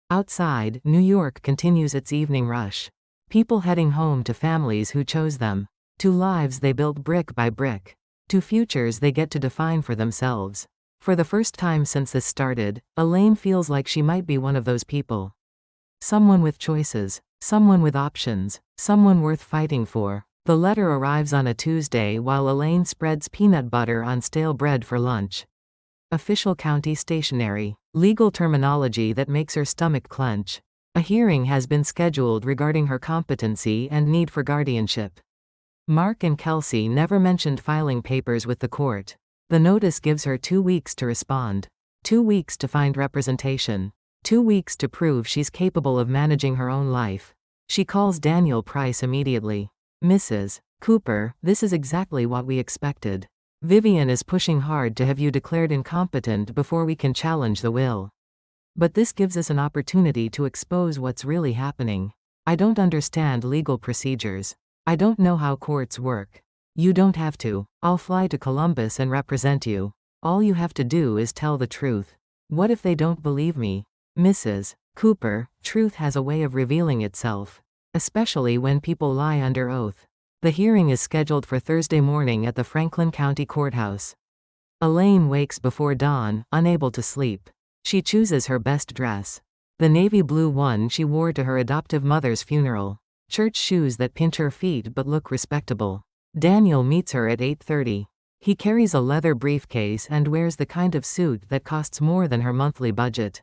Speaker 1: Outside, New York continues its evening rush. People heading home to families who chose them. To lives they built brick by brick. To futures they get to define for themselves. For the first time since this started, Elaine feels like she might be one of those people. Someone with choices. Someone with options. Someone worth fighting for. The letter arrives on a Tuesday while Elaine spreads peanut butter on stale bread for lunch. Official county stationery. Legal terminology that makes her stomach clench. A hearing has been scheduled regarding her competency and need for guardianship. Mark and Kelsey never mentioned filing papers with the court. The notice gives her 2 weeks to respond. 2 weeks to find representation. 2 weeks to prove she's capable of managing her own life. She calls Daniel Price immediately. Mrs. Cooper, this is exactly what we expected. Vivian is pushing hard to have you declared incompetent before we can challenge the will. But this gives us an opportunity to expose what's really happening. I don't understand legal procedures. I don't know how courts work. You don't have to. I'll fly to Columbus and represent you. All you have to do is tell the truth. What if they don't believe me? Mrs. Cooper, truth has a way of revealing itself. Especially when people lie under oath. The hearing is scheduled for Thursday morning at the Franklin County Courthouse. Elaine wakes before dawn, unable to sleep. She chooses her best dress. The navy blue one she wore to her adoptive mother's funeral. Church shoes that pinch her feet but look respectable. Daniel meets her at 8:30. He carries a leather briefcase and wears the kind of suit that costs more than her monthly budget.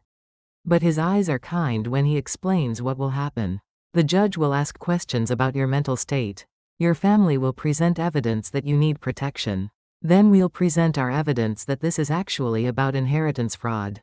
Speaker 1: But his eyes are kind when he explains what will happen. The judge will ask questions about your mental state. Your family will present evidence that you need protection. Then we'll present our evidence that this is actually about inheritance fraud.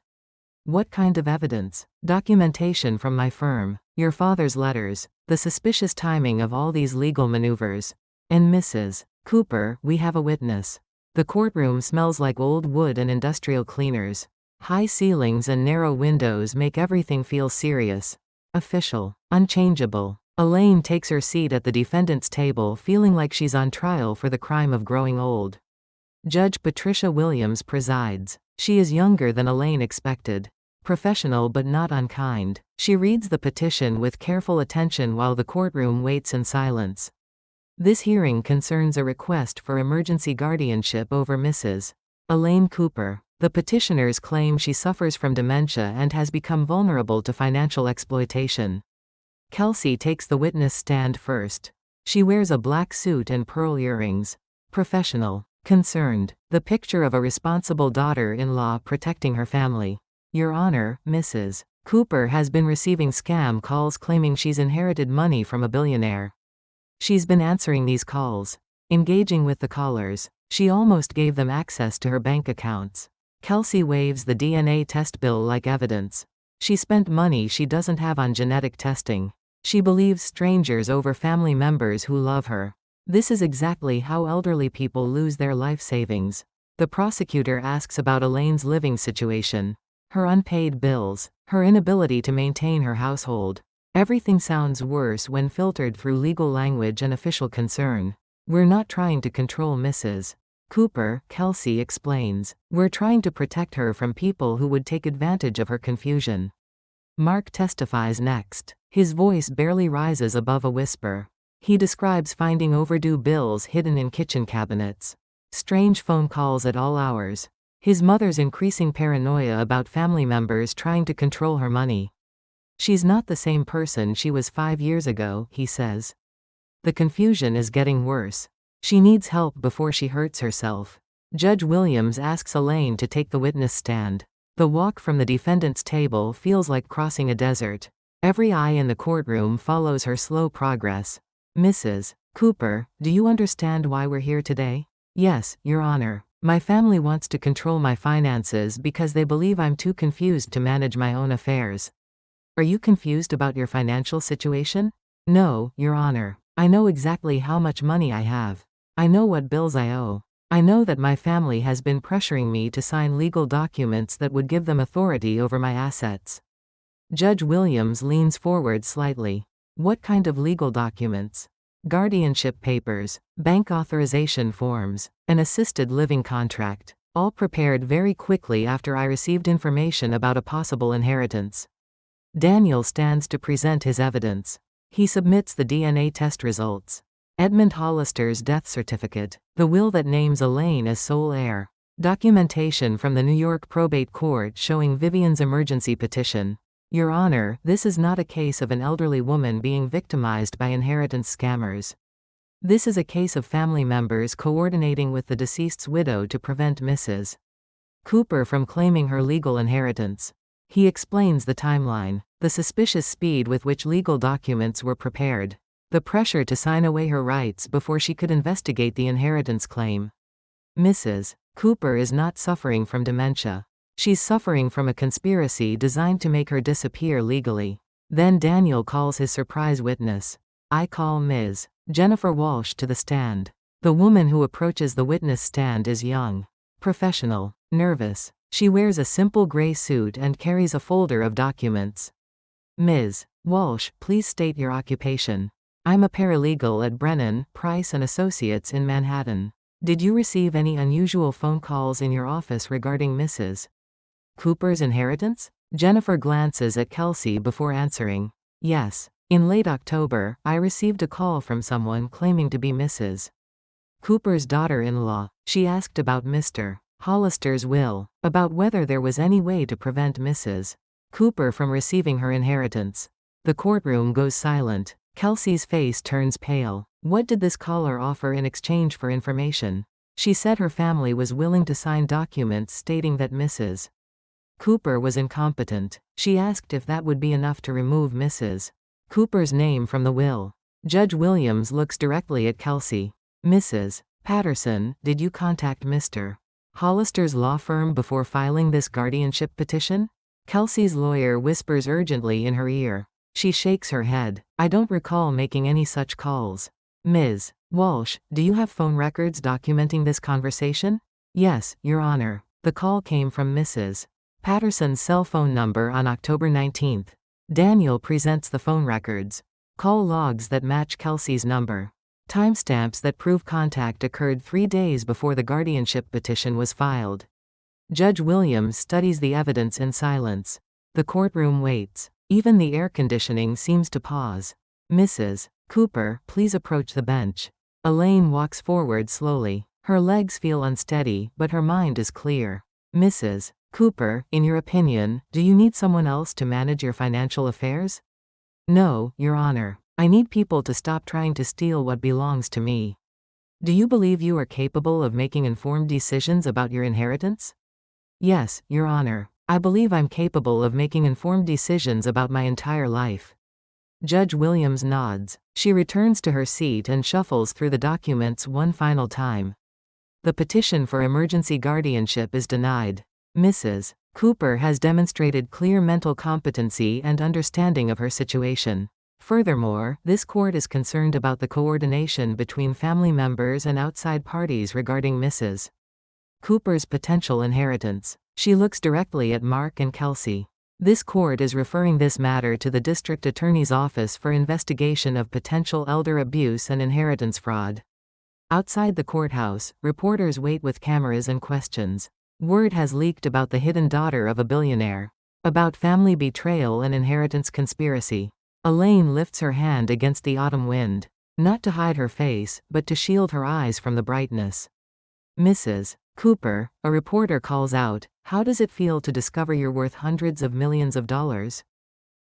Speaker 1: What kind of evidence? Documentation from my firm, your father's letters, the suspicious timing of all these legal maneuvers. And Mrs. Cooper, we have a witness. The courtroom smells like old wood and industrial cleaners. High ceilings and narrow windows make everything feel serious. Official. Unchangeable. Elaine takes her seat at the defendant's table feeling like she's on trial for the crime of growing old. Judge Patricia Williams presides. She is younger than Elaine expected. Professional but not unkind. She reads the petition with careful attention while the courtroom waits in silence. This hearing concerns a request for emergency guardianship over Mrs. Elaine Cooper. The petitioners claim she suffers from dementia and has become vulnerable to financial exploitation. Kelsey takes the witness stand first. She wears a black suit and pearl earrings. Professional. Concerned. The picture of a responsible daughter-in-law protecting her family. Your Honor, Mrs. Cooper has been receiving scam calls claiming she's inherited money from a billionaire. She's been answering these calls, engaging with the callers. She almost gave them access to her bank accounts. Kelsey waves the DNA test bill like evidence. She spent money she doesn't have on genetic testing. She believes strangers over family members who love her. This is exactly how elderly people lose their life savings. The prosecutor asks about Elaine's living situation. Her unpaid bills. Her inability to maintain her household. Everything sounds worse when filtered through legal language and official concern. We're not trying to control Mrs. Cooper, Kelsey explains. We're trying to protect her from people who would take advantage of her confusion. Mark testifies next. His voice barely rises above a whisper. He describes finding overdue bills hidden in kitchen cabinets. Strange phone calls at all hours. His mother's increasing paranoia about family members trying to control her money. She's not the same person she was 5 years ago, he says. The confusion is getting worse. She needs help before she hurts herself. Judge Williams asks Elaine to take the witness stand. The walk from the defendant's table feels like crossing a desert. Every eye in the courtroom follows her slow progress. Mrs. Cooper, do you understand why we're here today? Yes, Your Honor. My family wants to control my finances because they believe I'm too confused to manage my own affairs. Are you confused about your financial situation? No, Your Honor. I know exactly how much money I have. I know what bills I owe. I know that my family has been pressuring me to sign legal documents that would give them authority over my assets. Judge Williams leans forward slightly. What kind of legal documents? Guardianship papers, bank authorization forms, an assisted living contract, all prepared very quickly after I received information about a possible inheritance. Daniel stands to present his evidence. He submits the DNA test results. Edmund Hollister's death certificate, the will that names Elaine as sole heir. Documentation from the New York probate court showing Vivian's emergency petition. Your Honor, this is not a case of an elderly woman being victimized by inheritance scammers. This is a case of family members coordinating with the deceased's widow to prevent Mrs. Cooper from claiming her legal inheritance. He explains the timeline, the suspicious speed with which legal documents were prepared, the pressure to sign away her rights before she could investigate the inheritance claim. Mrs. Cooper is not suffering from dementia. She's suffering from a conspiracy designed to make her disappear legally. Then Daniel calls his surprise witness. I call Ms. Jennifer Walsh to the stand. The woman who approaches the witness stand is young, professional, nervous. She wears a simple gray suit and carries a folder of documents. Ms. Walsh, please state your occupation. I'm a paralegal at Brennan, Price & Associates in Manhattan. Did you receive any unusual phone calls in your office regarding Mrs. Cooper's inheritance? Jennifer glances at Kelsey before answering. Yes. In late October, I received a call from someone claiming to be Mrs. Cooper's daughter-in-law. She asked about Mr. Hollister's will, about whether there was any way to prevent Mrs. Cooper from receiving her inheritance. The courtroom goes silent. Kelsey's face turns pale. What did this caller offer in exchange for information? She said her family was willing to sign documents stating that Mrs. Cooper was incompetent. She asked if that would be enough to remove Mrs. Cooper's name from the will. Judge Williams looks directly at Kelsey. Mrs. Patterson, did you contact Mr. Hollister's law firm before filing this guardianship petition? Kelsey's lawyer whispers urgently in her ear. She shakes her head. I don't recall making any such calls. Ms. Walsh, do you have phone records documenting this conversation? Yes, Your Honor. The call came from Mrs. Patterson's cell phone number on October 19. Daniel presents the phone records. Call logs that match Kelsey's number. Timestamps that prove contact occurred 3 days before the guardianship petition was filed. Judge Williams studies the evidence in silence. The courtroom waits. Even the air conditioning seems to pause. Mrs. Cooper, please approach the bench. Elaine walks forward slowly. Her legs feel unsteady, but her mind is clear. Mrs. Cooper, in your opinion, do you need someone else to manage your financial affairs? No, Your Honor. I need people to stop trying to steal what belongs to me. Do you believe you are capable of making informed decisions about your inheritance? Yes, Your Honor. I believe I'm capable of making informed decisions about my entire life. Judge Williams nods. She returns to her seat and shuffles through the documents one final time. The petition for emergency guardianship is denied. Mrs. Cooper has demonstrated clear mental competency and understanding of her situation. Furthermore, this court is concerned about the coordination between family members and outside parties regarding Mrs. Cooper's potential inheritance. She looks directly at Mark and Kelsey. This court is referring this matter to the District Attorney's Office for investigation of potential elder abuse and inheritance fraud. Outside the courthouse, reporters wait with cameras and questions. Word has leaked about the hidden daughter of a billionaire. About family betrayal and inheritance conspiracy. Elaine lifts her hand against the autumn wind. Not to hide her face, but to shield her eyes from the brightness. Mrs. Cooper, a reporter calls out, how does it feel to discover you're worth hundreds of millions of dollars?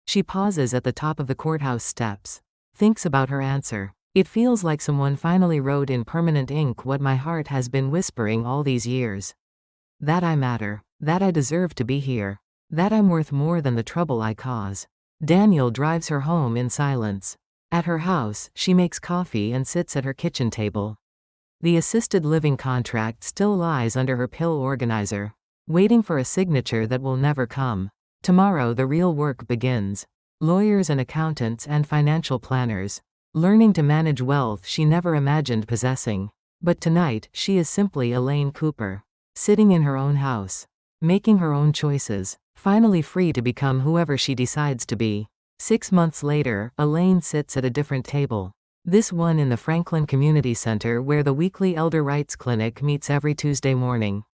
Speaker 1: She pauses at the top of the courthouse steps. Thinks about her answer. It feels like someone finally wrote in permanent ink what my heart has been whispering all these years. That I matter. That I deserve to be here. That I'm worth more than the trouble I cause. Daniel drives her home in silence. At her house, she makes coffee and sits at her kitchen table. The assisted living contract still lies under her pill organizer, waiting for a signature that will never come. Tomorrow the real work begins. Lawyers and accountants and financial planners. Learning to manage wealth she never imagined possessing. But tonight, she is simply Elaine Cooper. Sitting in her own house. Making her own choices. Finally free to become whoever she decides to be. 6 months later, Elaine sits at a different table. This one in the Franklin Community Center where the weekly Elder Rights Clinic meets every Tuesday morning.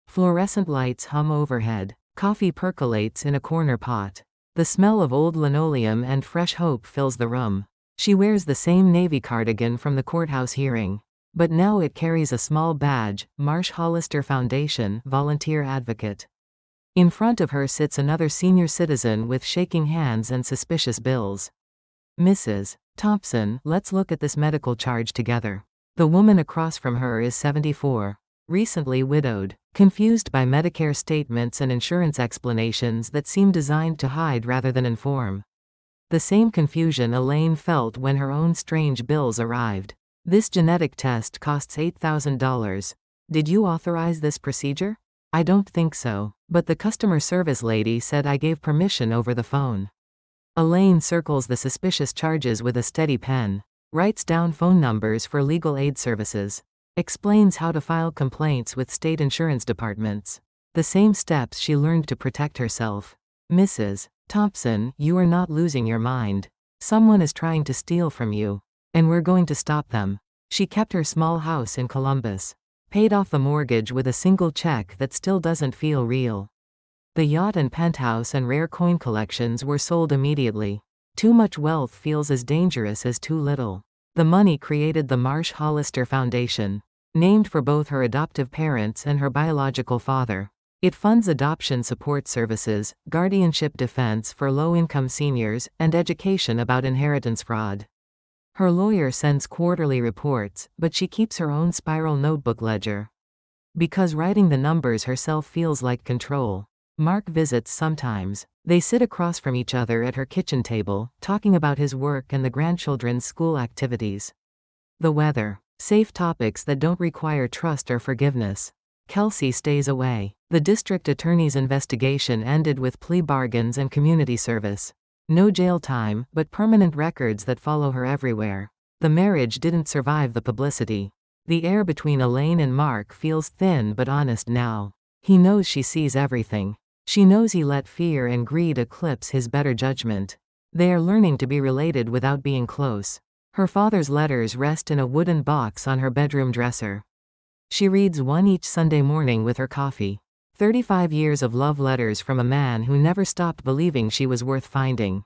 Speaker 1: Fluorescent lights hum overhead. Coffee percolates in a corner pot. The smell of old linoleum and fresh hope fills the room. She wears the same navy cardigan from the courthouse hearing. But now it carries a small badge, Marsh Hollister Foundation, Volunteer Advocate. In front of her sits another senior citizen with shaking hands and suspicious bills. Mrs. Thompson, let's look at this medical charge together. The woman across from her is 74. Recently widowed. Confused by Medicare statements and insurance explanations that seem designed to hide rather than inform. The same confusion Elaine felt when her own strange bills arrived. This genetic test costs $8,000. Did you authorize this procedure? I don't think so, but the customer service lady said I gave permission over the phone. Elaine circles the suspicious charges with a steady pen, writes down phone numbers for legal aid services, explains how to file complaints with state insurance departments. The same steps she learned to protect herself. Mrs. Thompson, you are not losing your mind. Someone is trying to steal from you. And we're going to stop them. She kept her small house in Columbus. Paid off the mortgage with a single check that still doesn't feel real. The yacht and penthouse and rare coin collections were sold immediately. Too much wealth feels as dangerous as too little. The money created the Marsh-Hollister Foundation, named for both her adoptive parents and her biological father. It funds adoption support services, guardianship defense for low-income seniors, and education about inheritance fraud. Her lawyer sends quarterly reports, but she keeps her own spiral notebook ledger. Because writing the numbers herself feels like control. Mark visits sometimes. They sit across from each other at her kitchen table, talking about his work and the grandchildren's school activities. The weather. Safe topics that don't require trust or forgiveness. Kelsey stays away. The district attorney's investigation ended with plea bargains and community service. No jail time, but permanent records that follow her everywhere. The marriage didn't survive the publicity. The air between Elaine and Mark feels thin but honest now. He knows she sees everything. She knows he let fear and greed eclipse his better judgment. They are learning to be related without being close. Her father's letters rest in a wooden box on her bedroom dresser. She reads one each Sunday morning with her coffee. 35 years of love letters from a man who never stopped believing she was worth finding.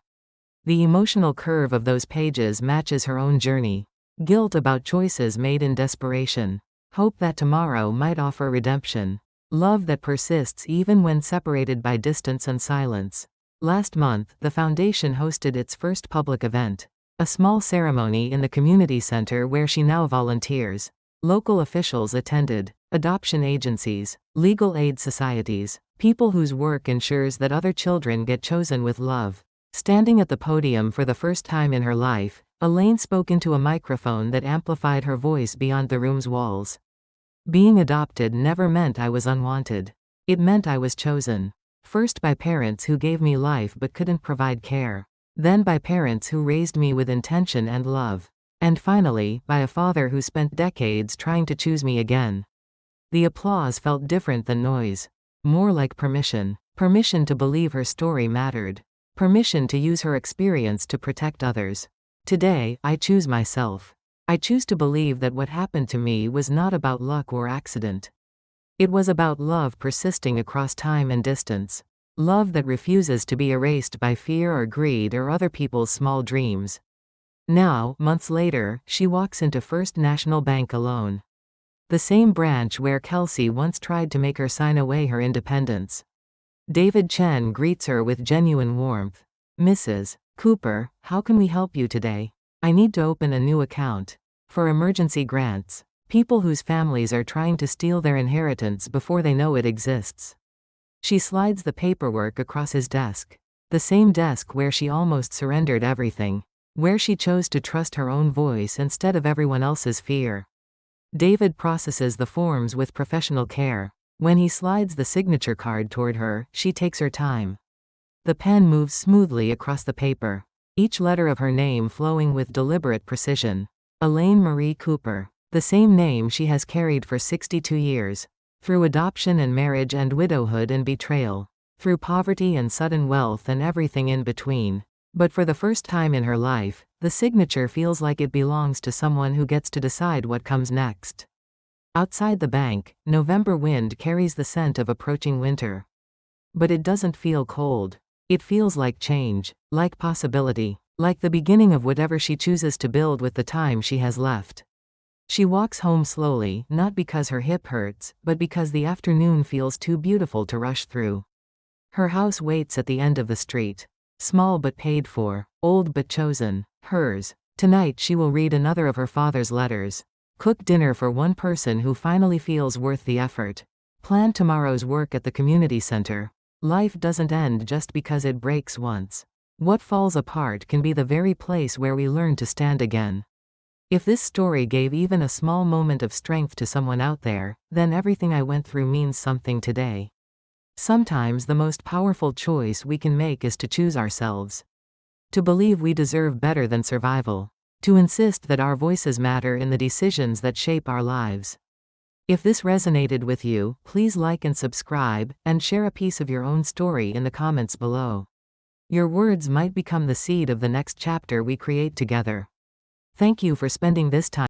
Speaker 1: The emotional curve of those pages matches her own journey. Guilt about choices made in desperation. Hope that tomorrow might offer redemption. Love that persists even when separated by distance and silence. Last month, the foundation hosted its first public event. A small ceremony in the community center where she now volunteers. Local officials attended. Adoption agencies, legal aid societies, people whose work ensures that other children get chosen with love. Standing at the podium for the first time in her life, Elaine spoke into a microphone that amplified her voice beyond the room's walls. Being adopted never meant I was unwanted. It meant I was chosen. First by parents who gave me life but couldn't provide care. Then by parents who raised me with intention and love. And finally, by a father who spent decades trying to choose me again. The applause felt different than noise. More like permission. Permission to believe her story mattered. Permission to use her experience to protect others. Today, I choose myself. I choose to believe that what happened to me was not about luck or accident. It was about love persisting across time and distance. Love that refuses to be erased by fear or greed or other people's small dreams. Now, months later, she walks into First National Bank alone. The same branch where Kelsey once tried to make her sign away her independence. David Chen greets her with genuine warmth. "Mrs. Cooper, how can we help you today? I need to open a new account. For emergency grants. People whose families are trying to steal their inheritance before they know it exists." She slides the paperwork across his desk. The same desk where she almost surrendered everything. Where she chose to trust her own voice instead of everyone else's fear. David processes the forms with professional care. When he slides the signature card toward her, she takes her time. The pen moves smoothly across the paper. Each letter of her name flowing with deliberate precision. Elaine Marie Cooper. The same name she has carried for 62 years. Through adoption and marriage and widowhood and betrayal. Through poverty and sudden wealth and everything in between. But for the first time in her life, the signature feels like it belongs to someone who gets to decide what comes next. Outside the bank, November wind carries the scent of approaching winter. But it doesn't feel cold. It feels like change, like possibility, like the beginning of whatever she chooses to build with the time she has left. She walks home slowly, not because her hip hurts, but because the afternoon feels too beautiful to rush through. Her house waits at the end of the street. Small but paid for, old but chosen, hers. Tonight she will read another of her father's letters. Cook dinner for one person who finally feels worth the effort. Plan tomorrow's work at the community center. Life doesn't end just because it breaks once. What falls apart can be the very place where we learn to stand again. If this story gave even a small moment of strength to someone out there, then everything I went through means something today. Sometimes the most powerful choice we can make is to choose ourselves. To believe we deserve better than survival. To insist that our voices matter in the decisions that shape our lives. If this resonated with you, please like and subscribe, and share a piece of your own story in the comments below. Your words might become the seed of the next chapter we create together. Thank you for spending this time.